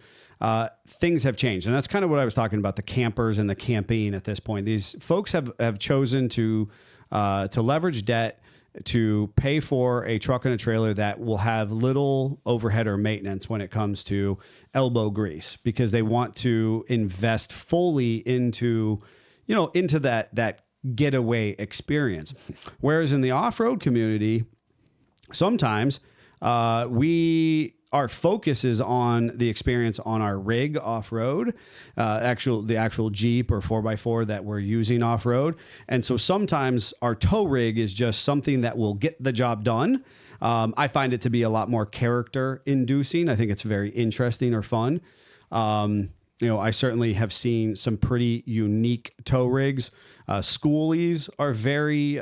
things have changed. And that's kind of what I was talking about, the campers and the camping at this point. These folks have chosen to leverage debt to pay for a truck and a trailer that will have little overhead or maintenance when it comes to elbow grease, because they want to invest fully into that getaway experience. Whereas in the off-road community, sometimes our focus is on the experience on our rig off-road, the actual Jeep or 4x4 that we're using off-road. And so sometimes our tow rig is just something that will get the job done. I find it to be a lot more character inducing. I think it's very interesting or fun. I certainly have seen some pretty unique tow rigs. Schoolies are very,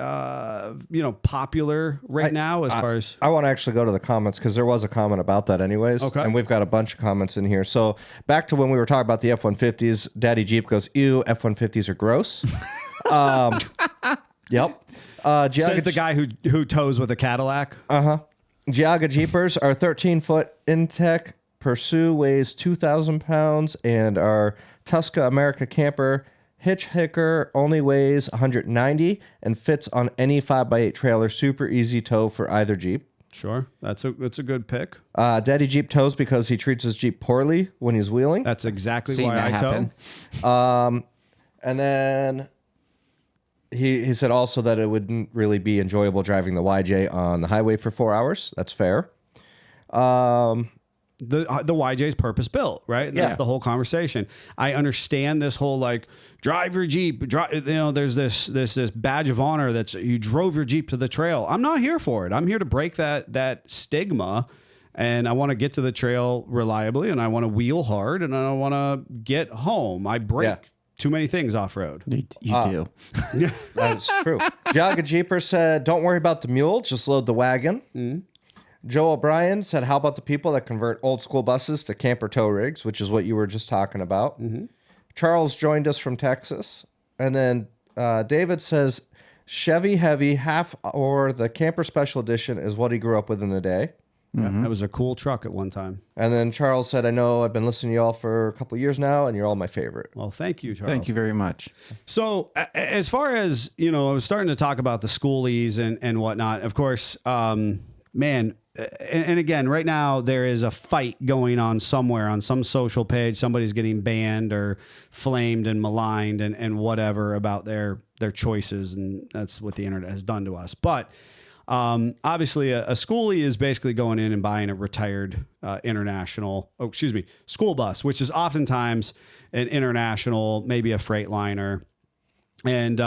popular right now as far as... I want to actually go to the comments, because there was a comment about that anyways. Okay. And we've got a bunch of comments in here. So back to when we were talking about the F-150s, Daddy Jeep goes, ew, F-150s are gross. Yep. Says the guy who tows with a Cadillac. Giaga Jeepers, our 13-foot Intech Pursue weighs 2,000 pounds, and our Tuska America camper Hitch only weighs 190 and fits on any 5x8 trailer. Super easy tow for either Jeep. Sure, that's a good pick. Daddy Jeep tows because he treats his Jeep poorly when he's wheeling. That's exactly Seen why that I happen. tow. And then he said also that it wouldn't really be enjoyable driving the YJ on the highway for 4 hours. That's fair. The YJ is purpose built, right? That's the whole conversation. I understand this whole drive your Jeep. There's this badge of honor that's you drove your Jeep to the trail. I'm not here for it. I'm here to break that stigma, and I want to get to the trail reliably, and I want to wheel hard, and I want to get home. I break too many things off road. You do. That's true. Jaga Jeeper said, "Don't worry about the mule. Just load the wagon." Mm-hmm. Joe O'Brien said, how about the people that convert old school buses to camper tow rigs, which is what you were just talking about. Mm-hmm. Charles joined us from Texas. And then David says, Chevy Heavy half or the camper special edition is what he grew up with in the day. Mm-hmm. That was a cool truck at one time. And then Charles said, I know I've been listening to y'all for a couple of years now, and you're all my favorite. Well, thank you, Charles. Thank you very much. So as far as, I was starting to talk about the schoolies and whatnot, of course, man, and again, right now there is a fight going on somewhere on some social page. Somebody's getting banned or flamed and maligned and whatever about their choices. And that's what the internet has done to us. But obviously a schoolie is basically going in and buying a retired school bus, which is oftentimes an international, maybe a Freightliner. And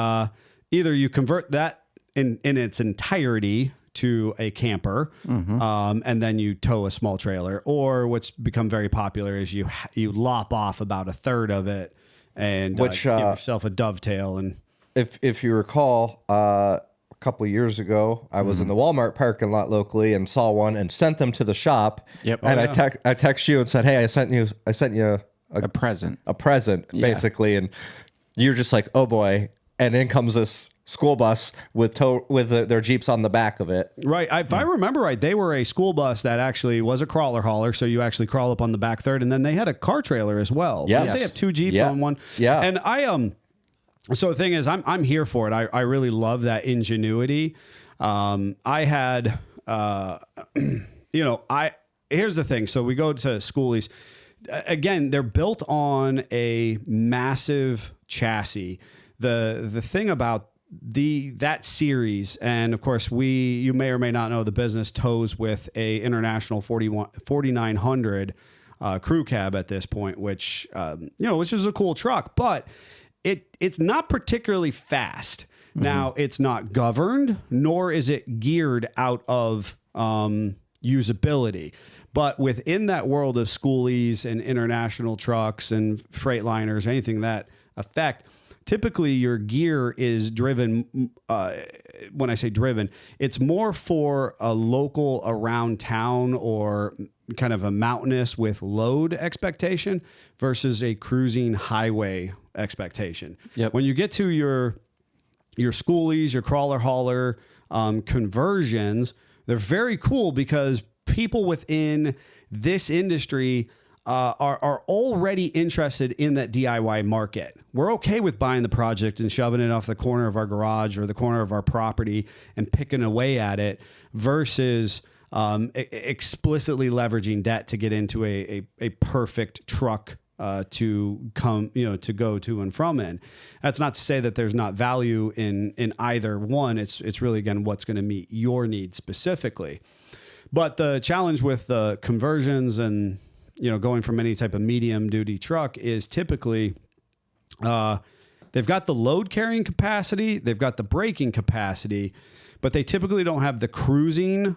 either you convert that in its entirety to a camper, and then you tow a small trailer, or what's become very popular is you lop off about a third of it and give yourself a dovetail. And if you recall, a couple of years ago, I was in the Walmart parking lot locally and saw one and sent them to the shop. Yep. And I text you and said, hey, I sent you a present. basically, and you're just like, oh boy, and in comes this school bus with their Jeeps on the back of it. Right. If I remember right, they were a school bus that actually was a crawler hauler. So you actually crawl up on the back third, and then they had a car trailer as well. Yes. They have 2 Jeeps Yeah. on one. Yeah. And so the thing is, I'm here for it. I really love that ingenuity. I had, here's the thing. So we go to schoolies. Again, they're built on a massive chassis. The thing about that series, and of course you may or may not know, the business tows with a International 4900 crew cab at this point, which is a cool truck, but it's not particularly fast. Mm-hmm. Now, it's not governed, nor is it geared out of usability. But within that world of schoolies and international trucks and Freightliners, anything that affect, typically your gear is driven. When I say driven, it's more for a local around town or kind of a mountainous with load expectation versus a cruising highway expectation. Yep. When you get to your schoolies, your crawler hauler conversions, they're very cool because people within this industry are already interested in that DIY market. We're okay with buying the project and shoving it off the corner of our garage or the corner of our property and picking away at it versus explicitly leveraging debt to get into a perfect truck to go to and from in. That's not to say that there's not value in either one. It's really, again, what's going to meet your needs specifically. But the challenge with the conversions and going from any type of medium duty truck is typically they've got the load carrying capacity, they've got the braking capacity, but they typically don't have the cruising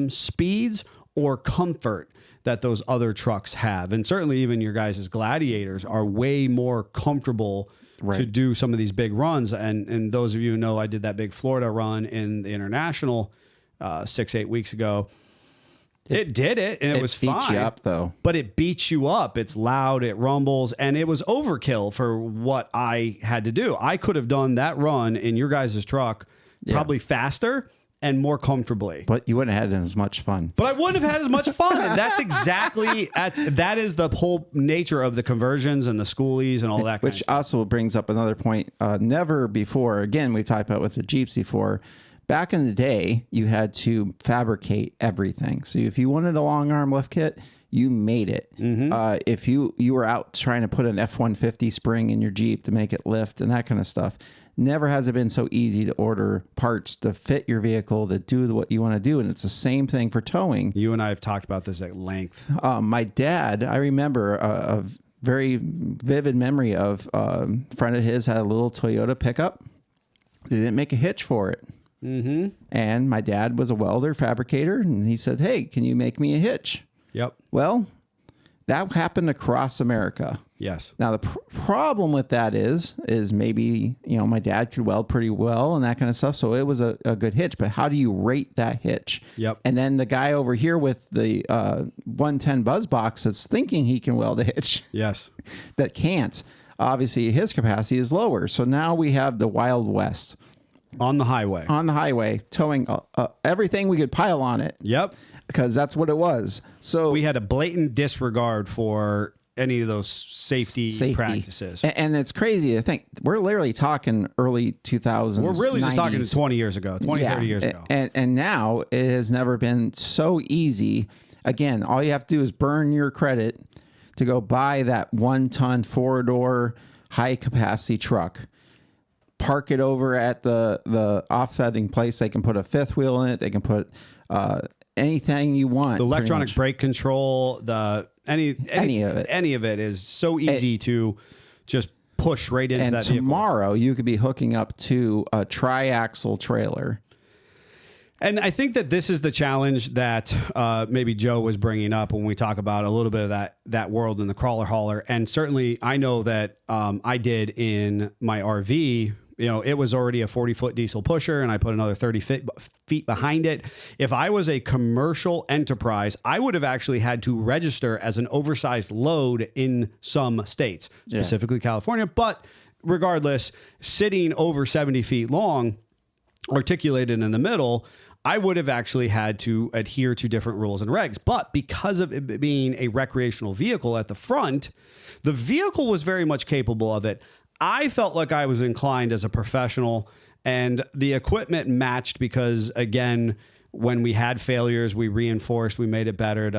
speeds or comfort that those other trucks have. And certainly even your guys' Gladiators are way more comfortable to do some of these big runs. And those of you who know, I did that big Florida run in the International 6-8 weeks ago. It did it, and it was fine. It beats you up, though. But it beats you up. It's loud, it rumbles, and it was overkill for what I had to do. I could have done that run in your guys' truck probably faster and more comfortably. But you wouldn't have had as much fun. But I wouldn't have had as much fun. And that's exactly, that is the whole nature of the conversions and the schoolies and all that kind of Which stuff. also brings up another point. Never before, again, we've talked about with the Jeeps before, back in the day, you had to fabricate everything. So if you wanted a long arm lift kit, you made it. Mm-hmm. If you were out trying to put an F-150 spring in your Jeep to make it lift and that kind of stuff, never has it been so easy to order parts to fit your vehicle that do what you want to do. And it's the same thing for towing. You and I have talked about this at length. My dad, I remember a very vivid memory of a friend of his had a little Toyota pickup. They didn't make a hitch for it. Mm-hmm. And my dad was a welder fabricator, and he said, "Hey, can you make me a hitch?" Yep. Well, that happened across America. Yes. Now, the problem with that is maybe, my dad could weld pretty well and that kind of stuff. So it was a good hitch, but how do you rate that hitch? Yep. And then the guy over here with the 110 buzz box that's thinking he can weld a hitch. Yes. That can't. Obviously, his capacity is lower. So now we have the Wild West. On the highway. Towing everything we could pile on it. Yep. Because that's what it was. So we had a blatant disregard for any of those safety practices. And it's crazy to think. We're literally talking early 2000s. We're really 90s. just talking 20 years ago, 30 years ago. And now it has never been so easy. Again, all you have to do is burn your credit to go buy that 1-ton 4-door high capacity truck. Park it over at the offsetting place. They can put a fifth wheel in it. They can put anything you want. The electronic brake control, any of it is so easy to just push right into that vehicle. And tomorrow you could be hooking up to a triaxle trailer. And I think that this is the challenge that maybe Joe was bringing up when we talk about a little bit of that world in the crawler hauler. And certainly I know that I did in my RV It was already a 40-foot diesel pusher, and I put another 30 feet behind it. If I was a commercial enterprise, I would have actually had to register as an oversized load in some states, specifically California. But regardless, sitting over 70 feet long, articulated in the middle, I would have actually had to adhere to different rules and regs. But because of it being a recreational vehicle at the front, the vehicle was very much capable of it. I felt like I was inclined as a professional, and the equipment matched because, again, when we had failures, we reinforced, we made it better,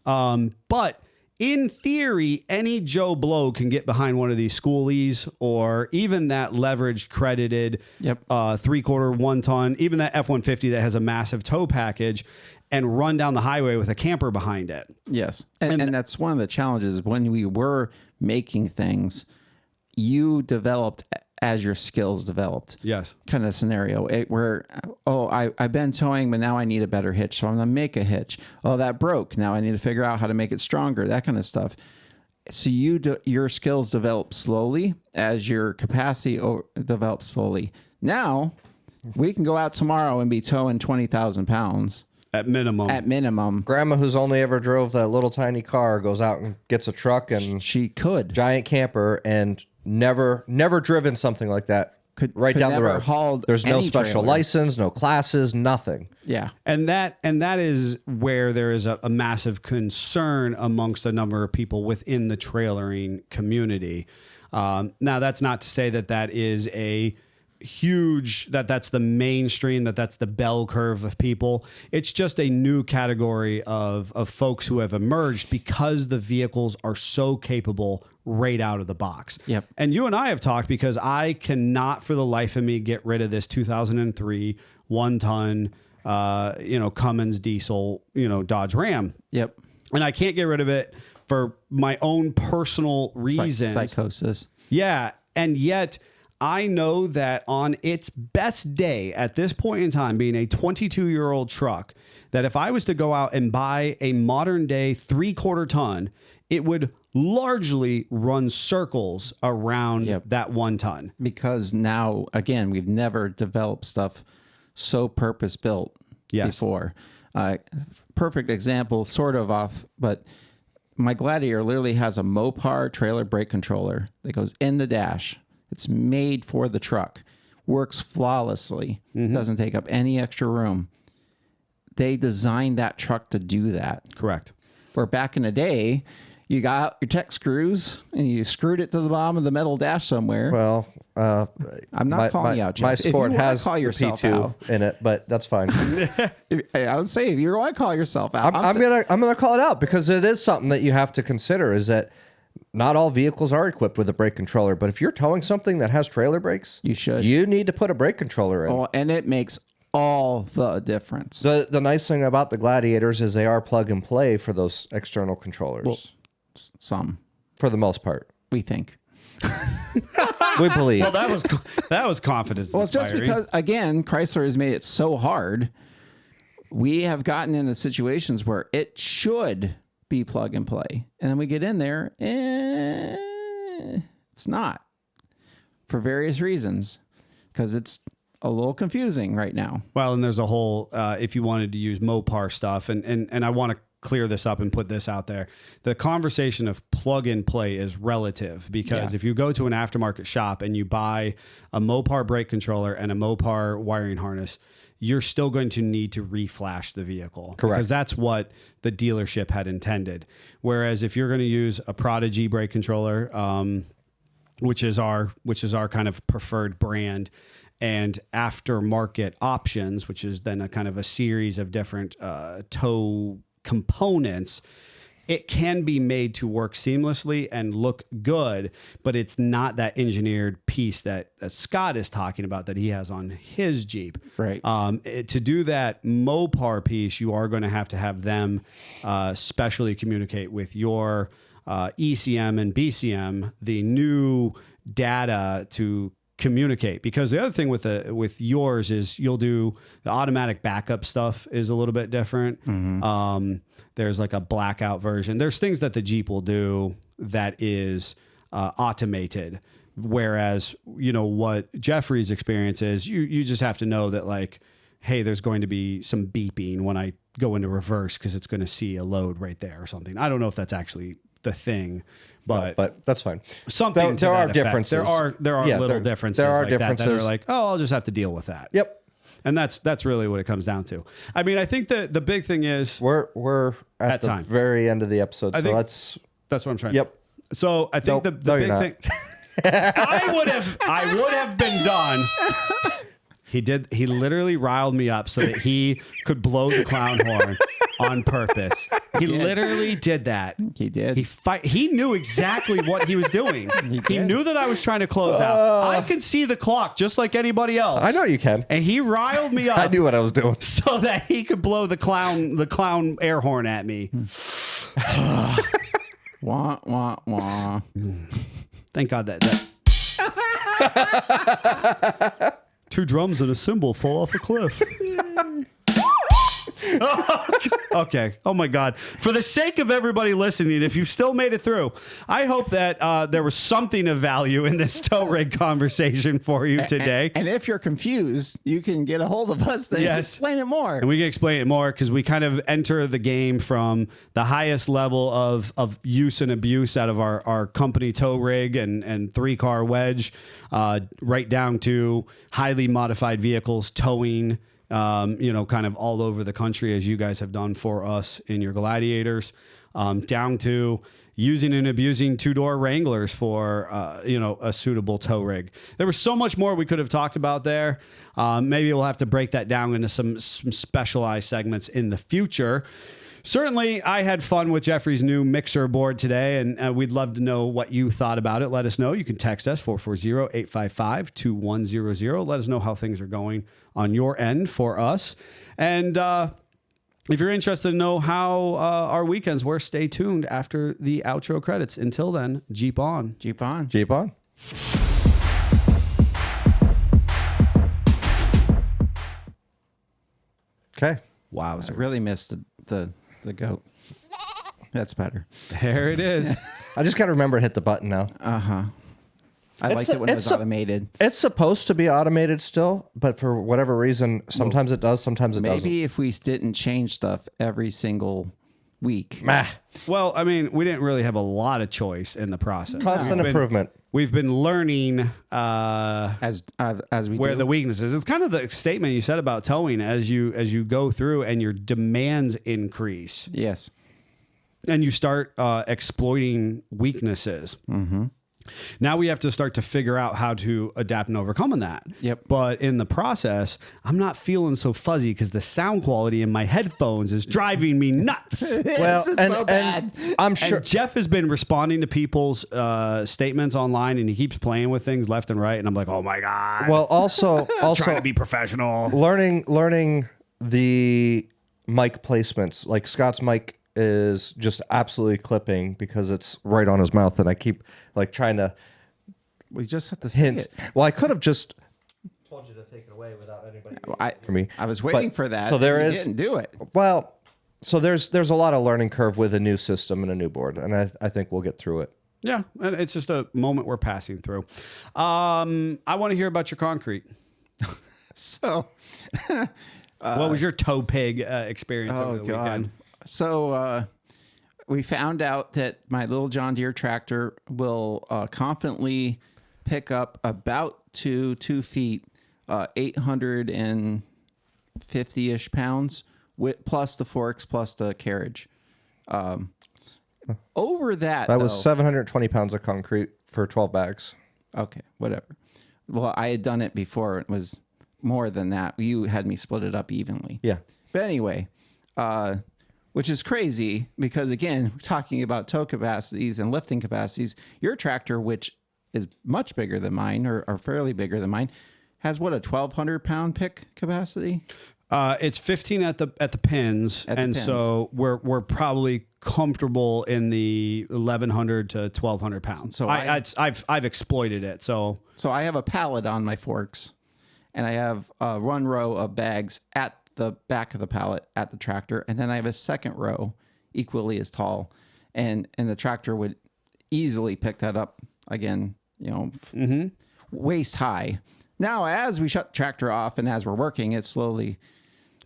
But in theory, any Joe Blow can get behind one of these schoolies, or even that leveraged, credited 3/4 1-ton, even that F-150 that has a massive tow package, and run down the highway with a camper behind it. Yes. And that's one of the challenges when we were making things, you developed as your skills developed. Yes. Kind of scenario where, I've been towing, but now I need a better hitch. So I'm going to make a hitch. Oh, that broke. Now I need to figure out how to make it stronger, that kind of stuff. So your skills develop slowly as your capacity develops slowly. Now we can go out tomorrow and be towing 20,000 pounds. At minimum. Grandma, who's only ever drove that little tiny car, goes out and gets a truck and she could giant camper and never driven something like that. Could down the road. Hauled There's no special trailer. license, no classes, nothing. Yeah. And that is where there is a massive concern amongst a number of people within the trailering community. Now, that's not to say that is a huge, that's the mainstream, that's the bell curve of people. It's just a new category of folks who have emerged because the vehicles are so capable right out of the box. Yep. And you and I have talked because I cannot for the life of me get rid of this 2003 1-ton Cummins diesel, Dodge Ram. Yep. And I can't get rid of it for my own personal reasons. Psychosis. Yeah. And yet I know that on its best day at this point in time, being a 22-year-old truck, that if I was to go out and buy a modern day 3/4 ton, it would largely run circles around that 1 ton. Because now, again, we've never developed stuff so purpose built before. Perfect example, sort of off, but my Gladiator literally has a Mopar trailer brake controller that goes in the dash. It's made for the truck, works flawlessly, doesn't take up any extra room. They designed that truck to do that. Correct. Where back in the day, you got your tech screws and you screwed it to the bottom of the metal dash somewhere. Well, I'm not calling you out, Jeff. My Sport has call yourself P2 out, in it, but that's fine. I would say if you want to call yourself out, I'm gonna call it out because it is something that you have to consider. Is that not all vehicles are equipped with a brake controller, but if you're towing something that has trailer brakes, you need to put a brake controller in. Oh, and it makes all the difference. The nice thing about the Gladiators is they are plug and play for those external controllers. Well, some, for the most part, we think. We believe. Well, that was confidence. Well, it's just because, again, Chrysler has made it so hard. We have gotten into situations where it should be plug and play, and then we get in there, it's not, for various reasons, because it's a little confusing right now. Well, and there's a whole, if you wanted to use Mopar stuff, and I want to clear this up and put this out there. The conversation of plug and play is relative because if you go to an aftermarket shop and you buy a Mopar brake controller and a Mopar wiring harness, you're still going to need to reflash the vehicle. Correct. Because that's what the dealership had intended. Whereas if you're going to use a Prodigy brake controller, which is our kind of preferred brand, and aftermarket options, which is then a kind of a series of different tow components, it can be made to work seamlessly and look good, but it's not that engineered piece that Scott is talking about that he has on his Jeep. Right. To do that Mopar piece, you are going to have them specially communicate with your ECM and BCM the new data to communicate, because the other thing with yours is you'll do the automatic backup stuff is a little bit different. There's like a blackout version. There's things that the Jeep will do that is automated, Whereas, what Jeffrey's experience is, you just have to know that like, hey, there's going to be some beeping when I go into reverse because it's going to see a load right there or something. I don't know if that's actually the thing, but that's fine. Something There are effect. differences. There are little differences. There are like differences that are like, oh, I'll just have to deal with that. Yep. And that's really what it comes down to. I mean, I think that the big thing is we're at the time. very end of the episode, so that's what I'm trying. Yep. So I think Nope. the No, big you're thing. I would have been done. He literally riled me up so that he could blow the clown horn on purpose. He literally did that. He did. He knew exactly what he was doing. He knew that I was trying to close out. I can see the clock just like anybody else. I know you can. And he riled me up. I knew what I was doing. So that he could blow the clown air horn at me. Wah, wah, wah. Thank God that 2 drums and a cymbal fall off a cliff. Okay. Oh my God. For the sake of everybody listening, if you've still made it through, I hope that there was something of value in this tow rig conversation for you today. And if you're confused, you can get a hold of us to explain it more. And we can explain it more because we kind of enter the game from the highest level of use and abuse out of our company tow rig and 3-car wedge, right down to highly modified vehicles towing, kind of all over the country, as you guys have done for us in your Gladiators, down to using and abusing 2-door Wranglers for, a suitable tow rig. There was so much more we could have talked about there. Maybe we'll have to break that down into some specialized segments in the future. Certainly, I had fun with Jeffrey's new mixer board today, and we'd love to know what you thought about it. Let us know. You can text us, 440-855-2100. Let us know how things are going on your end for us. And if you're interested to know how our weekends were, stay tuned after the outro credits. Until then, Jeep on. Jeep on. Jeep on. Okay. Wow. I really missed the goat. That's better. There it is. I just got to remember to hit the button now. I liked it when it was automated. It's supposed to be automated still, but for whatever reason, sometimes it does, sometimes it doesn't. Maybe if we didn't change stuff every single week. Well, I mean, we didn't really have a lot of choice in the process. Constant improvement. We've been learning As we where do. the weakness is. It's kind of the statement you said about towing as you go through and your demands increase Yes. and you start exploiting weaknesses. Mm-hmm. Now we have to start to figure out how to adapt and overcome that. Yep. But in the process, I'm not feeling so fuzzy because the sound quality in my headphones is driving me nuts. Well, It's so bad. I'm sure. And Jeff has been responding to people's statements online, and he keeps playing with things left and right. And I'm like, oh my God. Well, also trying to be professional. learning the mic placements. Like Scott's mic is just absolutely clipping because it's right on his mouth, and I keep like trying to We just have to say hint. it. Well, I could have just told you to take it away without anybody for me. I was waiting But- for that. So there and is. you didn't do it. Well, so there's a lot of learning curve with a new system and a new board, and I think we'll get through it. Yeah, and it's just a moment we're passing through. I want to hear about your concrete. So, What was your toe pig experience over the weekend? So we found out that my little John Deere tractor will confidently pick up about 2 feet, 850-ish pounds, plus the forks, plus the carriage. Over that, That was though- 720 pounds of concrete for 12 bags. Okay, whatever. Well, I had done it before. It was more than that. You had me split it up evenly. Yeah. But anyway, which is crazy because, again, we're talking about tow capacities and lifting capacities. Your tractor, which is much bigger than mine or fairly bigger than mine, has what, a 1,200-pound pick capacity? It's 15 at the pins, At the and pins. so we're probably comfortable in the 1,100 to 1,200 pounds. So So I've exploited it. So I have a pallet on my forks, and I have one row of bags at the back of the pallet at the tractor, and then I have a second row equally as tall, and the tractor would easily pick that up again waist high. Now, as we shut the tractor off and as we're working, it's slowly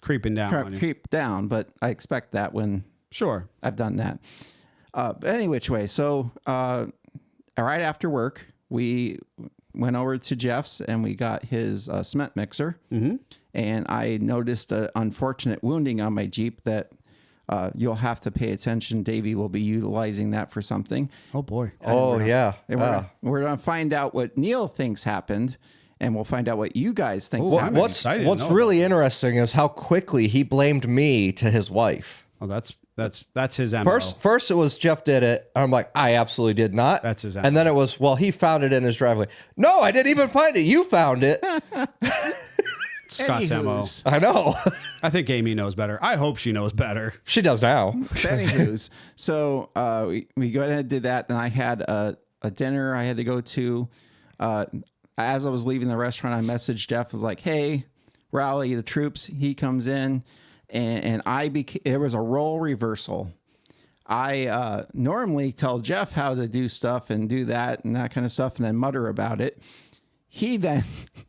Creeping down on you. creep down, but I expect that when Sure. I've done that. But any which way. So right after work, we went over to Jeff's and we got his cement mixer. Mm-hmm. And I noticed an unfortunate wounding on my Jeep that you'll have to pay attention. Davey will be utilizing that for something. Oh, boy. Oh, yeah. And we're going to find out what Neil thinks happened, and we'll find out what you guys think happened. What's really interesting is how quickly he blamed me to his wife. Oh, that's his MO. First it was Jeff did it. I'm like, I absolutely did not. That's his And then it was, well, he found it in his driveway. No, I didn't even find it. You found it. Scott's MO. I know. I think Amy knows better. I hope she knows better. She does now. Anywho's, so we go ahead and did that. Then I had a dinner I had to go to. As I was leaving the restaurant, I messaged Jeff. Was like, "Hey, rally the troops." He comes in, and there was a role reversal. I normally tell Jeff how to do stuff and do that and that kind of stuff, and then mutter about it. He then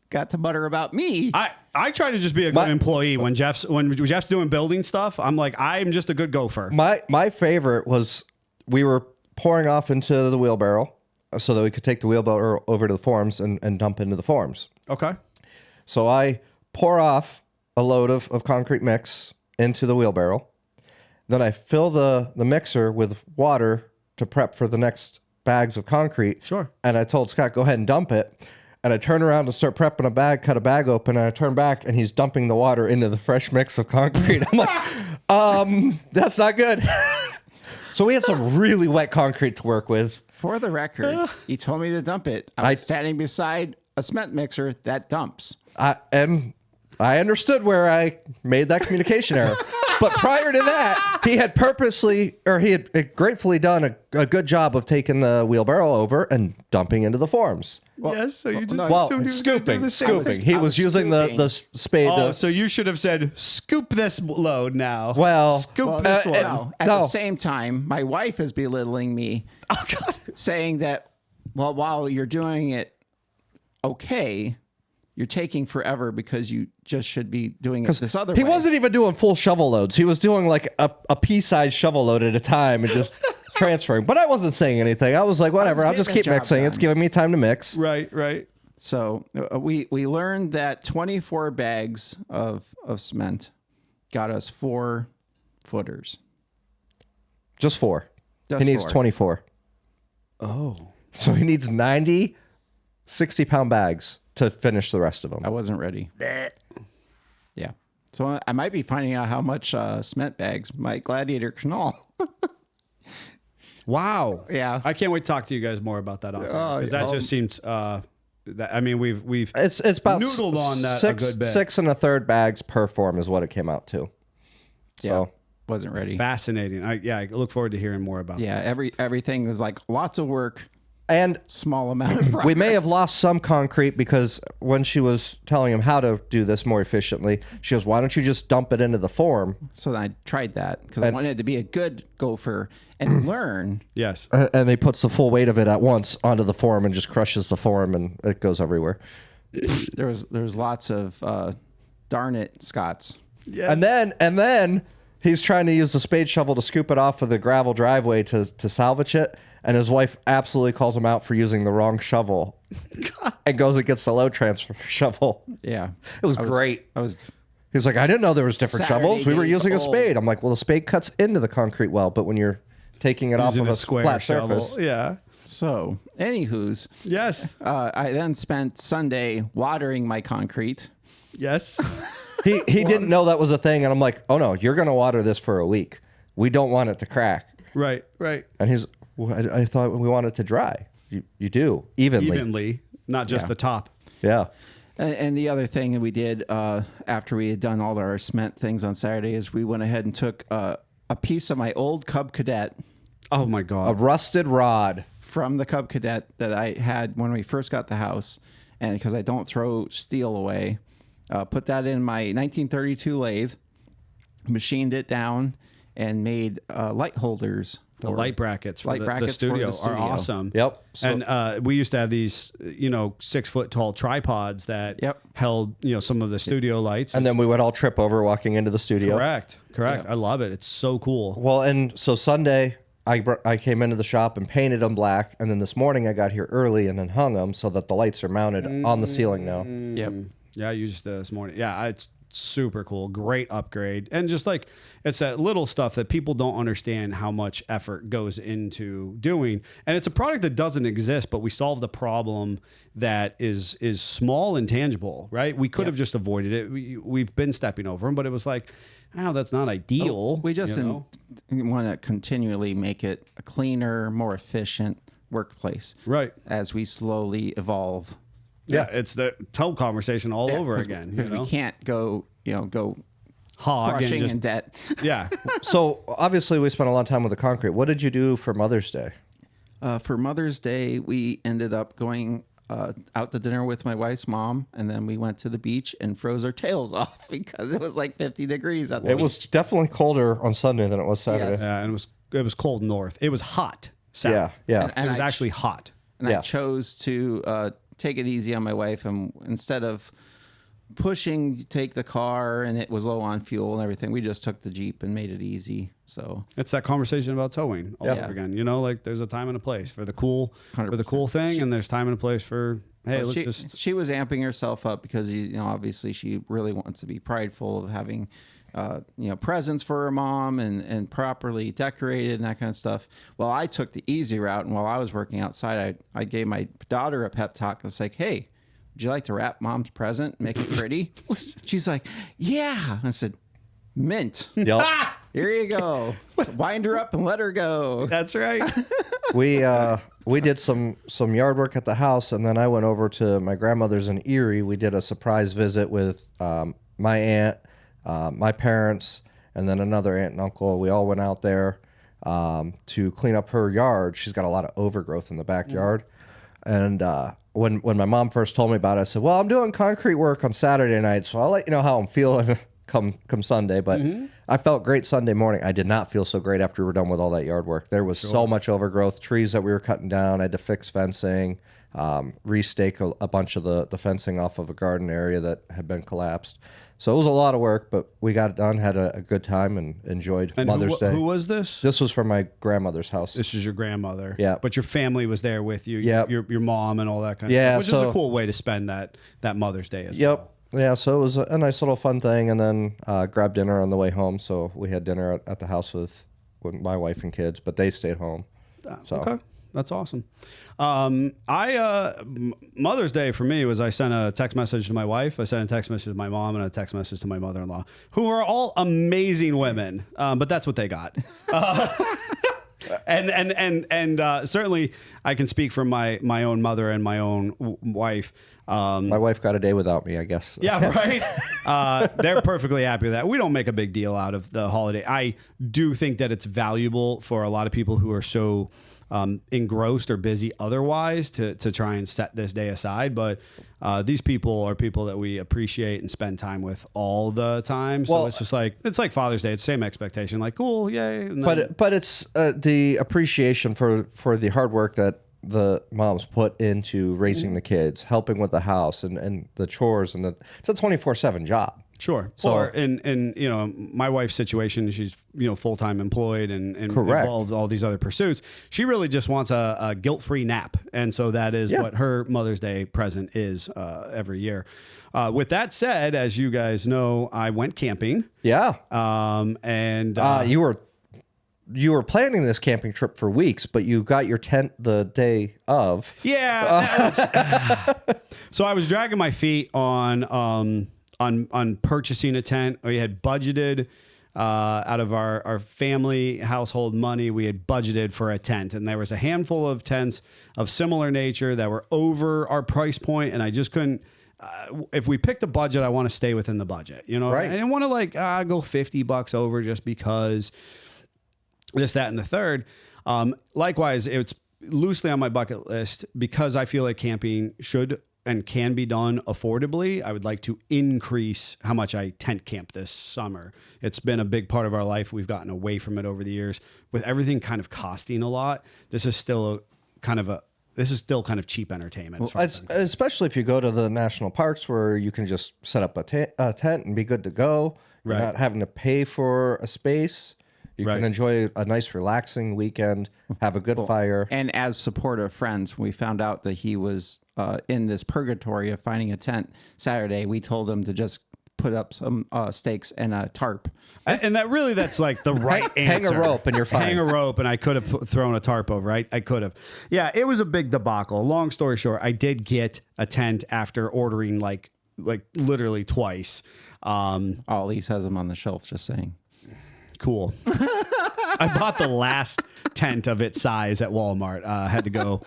got to mutter about me. I try to just be a good employee when Jeff's doing building stuff. I'm like, I'm just a good gopher. My favorite was we were pouring off into the wheelbarrow so that we could take the wheelbarrow over to the forms and dump into the forms. Okay. So I pour off a load of concrete mix into the wheelbarrow. Then I fill the mixer with water to prep for the next bags of concrete. Sure. And I told Scott, go ahead and dump it. And I turn around to start prepping a bag, cut a bag open, and I turn back and he's dumping the water into the fresh mix of concrete. I'm like, that's not good. So we had some really wet concrete to work with. For the record, he told me to dump it. I was standing beside a cement mixer that dumps. And I understood where I made that communication error. But prior to that, he had gratefully done a good job of taking the wheelbarrow over and dumping into the forms. Well, yes, so you just Well, assumed he was gonna do the same. scooping. He was using the spade. Oh, so you should have said, "Scoop this load now." Well, scoop this one. No. At the same time, my wife is belittling me, saying that, well, while you're doing it okay, you're taking forever because you just should be doing it this other way. He wasn't even doing full shovel loads. He was doing like a pea-sized shovel load at a time and just transferring. But I wasn't saying anything. I was like, whatever. I'll just keep mixing. It's giving me time to mix. Right. So we learned that 24 bags of cement got us 4 footers. Just 4. Just he needs 4. 24. Oh. So he needs 90 60-pound bags to finish the rest of them. I wasn't ready. Yeah. So I might be finding out how much cement bags my Gladiator can haul. Wow. Yeah. I can't wait to talk to you guys more about that because that just seems. We've It's about noodled on that a good bit. 6 1/3 bags per form is what it came out to. So Wasn't ready. Fascinating. I look forward to hearing more about. Yeah. Everything is like lots of work. And Small amount of progress. we may have lost some concrete because when she was telling him how to do this more efficiently, she goes, why don't you just dump it into the form? So then I tried that because I wanted to be a good gopher and learn. Yes. And he puts the full weight of it at once onto the form and just crushes the form and it goes everywhere. There's lots of darn it, Scots. Yes. And then he's trying to use the spade shovel to scoop it off of the gravel driveway to salvage it. And his wife absolutely calls him out for using the wrong shovel and goes and gets the low transfer shovel. Yeah. It was great. He was like, I didn't know there was different Saturday shovels. We were days using a old. spade. I'm like, well, the spade cuts into the concrete well, but when you're taking it Using off of a square flat shovel. surface. Yeah. So, anywho's, Yes. I then spent Sunday watering my concrete. Yes. He didn't know that was a thing. And I'm like, oh no, you're going to water this for a week. We don't want it to crack. Right. And he's, well, I thought we want it to dry. You do evenly. Not just the top. Yeah. And the other thing that we did after we had done all our cement things on Saturday is we went ahead and took a piece of my old Cub Cadet. Oh my A God. rusted rod. From the Cub Cadet that I had when we first got the house. And because I don't throw steel away, put that in my 1932 lathe, machined it down, and made light holders. The light brackets for light the brackets for studio the studio. are awesome. Yep. So- And we used to have these, 6 foot tall tripods that Yep. held, some of the studio lights. And then we would all trip over walking into the studio. Correct. I love it. It's so cool. Well, and so Sunday, I came into the shop and painted them black. And then this morning I got here early and then hung them so that the lights are mounted on the ceiling now. Yep. Yeah, I used this morning. Yeah, it's super cool. Great upgrade. And just like, it's that little stuff that people don't understand how much effort goes into doing. And it's a product that doesn't exist, but we solved a problem that is small and tangible, right? We could have just avoided it. We've been stepping over them, but it was like, oh, that's not ideal. We just want to continually make it a cleaner, more efficient workplace. Right. As we slowly evolve. Yeah, it's the tow conversation all over again. Because we can't go Hog and crushing just in debt. yeah. So obviously we spent a lot of time with the concrete. What did you do for Mother's Day? For Mother's Day, we ended up going out to dinner with my wife's mom, and then we went to the beach and froze our tails off because it was like 50 degrees out there. It was definitely colder on Sunday than it was Saturday. Yes. And it was cold north. It was hot south. Yeah. It was actually hot. And Yeah. I chose to take it easy on my wife, and instead of pushing, take the car, and it was low on fuel and everything, we just took the Jeep and made it easy. So It's that conversation about towing all over again. Like there's a time and a place for the cool 100%. thing, and there's time and a place for hey, she was amping herself up because obviously she really wants to be prideful of having presents for her mom and properly decorated and that kind of stuff. Well, I took the easy route, and while I was working outside, I gave my daughter a pep talk. It's like, hey, would you like to wrap mom's present, make it pretty? She's like, yeah. I said, mint. Yep. Here you go. Wind her up and let her go. That's right. We did some yard work at the house, and then I went over to my grandmother's in Erie. We did a surprise visit with my aunt, my parents, and then another aunt and uncle. We all went out there to clean up her yard. She's got a lot of overgrowth in the backyard. And when my mom first told me about it, I said, well, I'm doing concrete work on Saturday night, so I'll let you know how I'm feeling come Sunday. But I felt great Sunday morning. I did not feel so great after we were done with all that yard work. There was so much overgrowth, trees that we were cutting down. I had to fix fencing, restake a bunch of the fencing off of a garden area that had been collapsed. So it was a lot of work, but we got it done, had a good time, and enjoyed Mother's Day. Who was this? This was from my grandmother's house. This is your grandmother. Yeah. But your family was there with you. Yep. Your mom and all that kind of Yeah, stuff. Which is so- a cool way to spend that Mother's Day as well. Yep. Yeah, so it was a nice little fun thing, and then grabbed dinner on the way home. So we had dinner at the house with my wife and kids, but they stayed home. So. Okay. That's awesome. Mother's Day for me was I sent a text message to my wife, I sent a text message to my mom, and a text message to my mother-in-law, who are all amazing women. But that's what they got. And certainly I can speak from my own mother and my own wife. My wife got a day without me, I guess. Yeah, right. They're perfectly happy with that. We don't make a big deal out of the holiday. I do think that it's valuable for a lot of people who are so engrossed or busy otherwise to try and set this day aside. But these people are people that we appreciate and spend time with all the time. So Well, it's just like Father's Day. It's the same expectation. Like, cool, yay. And then, But it's the appreciation for the hard work that the moms put into raising the kids, helping with the house and the chores, and it's a 24/7 job. Sure. So- Or in my wife's situation, she's full-time employed and Correct. involved in all these other pursuits. She really just wants a guilt-free nap, and so that is what her Mother's Day present is every year. With that said, as you guys know, I went camping. Yeah. And You were planning this camping trip for weeks, but you got your tent the day of. yeah. So I was dragging my feet on purchasing a tent. We had budgeted out of our family household money. We had budgeted for a tent, and there was a handful of tents of similar nature that were over our price point, and I just couldn't. If we picked a budget, I want to stay within the budget. Right. I didn't want to go $50 over just because this, that, and the third. Likewise, it's loosely on my bucket list because I feel like camping should and can be done affordably, I would like to increase how much I tent camp this summer. It's been a big part of our life. We've gotten away from it over the years. With everything kind of costing a lot, this is still kind of cheap entertainment. Well, especially if you go to the national parks where you can just set up a tent and be good to go. You're Right. not having to pay for a space. You Right. can enjoy a nice relaxing weekend, have a good fire. And as supportive friends, when we found out that he was in this purgatory of finding a tent Saturday, we told him to just put up some stakes and a tarp. And that's like the right Hang answer. a rope and you're fine. Hang a rope, and I could have thrown a tarp over, right? I could have. Yeah, it was a big debacle. Long story short, I did get a tent after ordering like literally twice. Elise has them on the shelf, just saying. Cool. I bought the last tent of its size at Walmart. Had to go.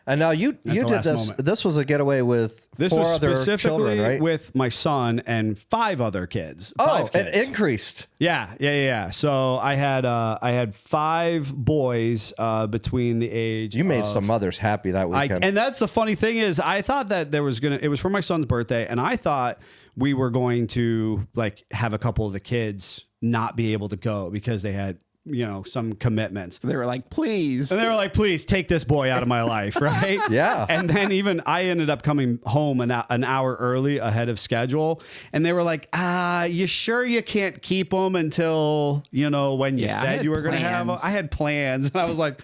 And now you did last this. moment. This was a getaway with This four was other specifically children, right? with my son and 5 other kids. Oh, 5 kids. it increased. Yeah. So I had 5 boys between the age. You made some mothers happy that weekend. And that's the funny thing is, I thought that it was for my son's birthday, and I thought we were going to like have a couple of the kids not be able to go because they had, some commitments. They were like, please. And they were like, please take this boy out of my life, right? Yeah. And then even I ended up coming home an hour early ahead of schedule. And they were like, you sure you can't keep them until, when you Yeah, I said had you were going to have them? plans. I had plans. And I was like,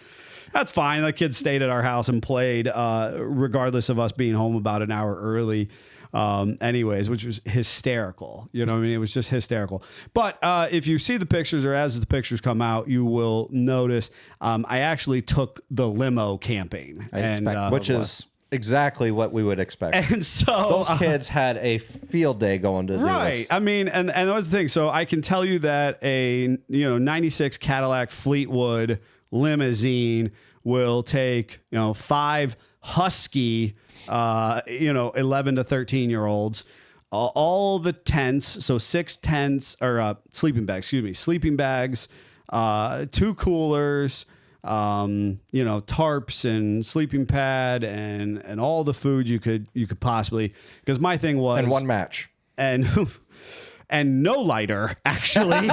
that's fine. The kids stayed at our house and played, regardless of us being home about an hour early. Anyways, which was hysterical. You know what I mean? It was just hysterical. But if you see the pictures, or as the pictures come out, you will notice I actually took the limo camping. which is exactly what we would expect. And so Those kids had a field day going to do right. this. I mean, and that was the thing. So I can tell you that a 96 Cadillac Fleetwood limousine will take 5 husky 11 to 13 year olds, all the tents, so 6 tents or sleeping bags, 2 coolers, tarps and sleeping pad and all the food you could possibly, because my thing was, And one match. and no lighter, actually.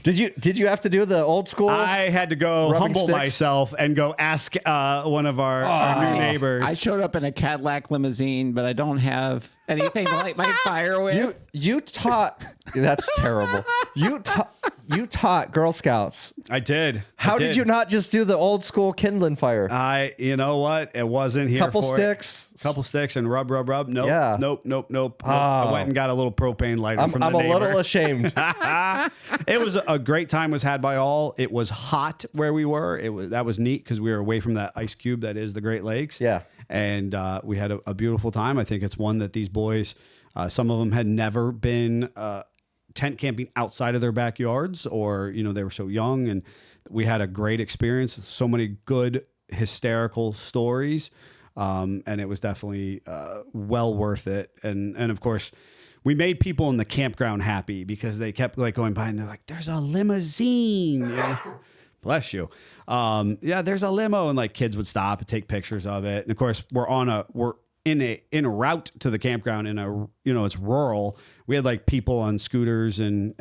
Did you have to do the old school? I had to go Rubbing humble sticks? myself and go ask one of our new neighbors. I showed up in a Cadillac limousine, but I don't have anything to light my fire with. You taught. That's terrible. You taught Girl Scouts. I did. How did you not just do the old school kindling fire? You know what? It wasn't here Couple for sticks. it. Couple sticks and rub. Nope. Yeah. Nope. I went and got a little propane lighter from the I'm neighbor. a little ashamed. It was a great time was had by all. It was hot where we were. That was neat because we were away from that ice cube that is the Great Lakes. Yeah. And we had a beautiful time. I think it's one that these boys, some of them had never been tent camping outside of their backyards, or they were so young, and we had a great experience. So many good hysterical stories, and it was definitely well worth it. And of course, we made people in the campground happy because they kept like going by and they're like, "There's a limousine." Yeah. Bless you. There's a limo, and like kids would stop and take pictures of it. And of course, we're in a route to the campground it's rural. We had like people on scooters and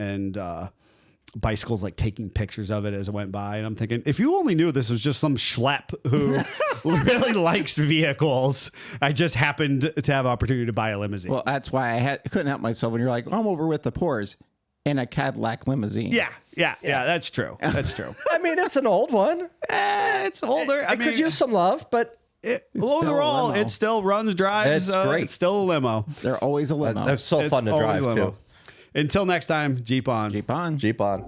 bicycles like taking pictures of it as it went by. And I'm thinking, if you only knew this was just some schlep who really likes vehicles, I just happened to have opportunity to buy a limousine. Well, that's why I couldn't help myself when you're like, I'm over with the poors in a Cadillac limousine. Yeah, that's true. That's true. I mean, it's an old one. It's older. I could use some love, but overall, limo. it still runs, drives. It's great. It's still a limo. They're always a limo. that's so It's fun to always drive a limo. too. Until next time, Jeep on. Jeep on. Jeep on.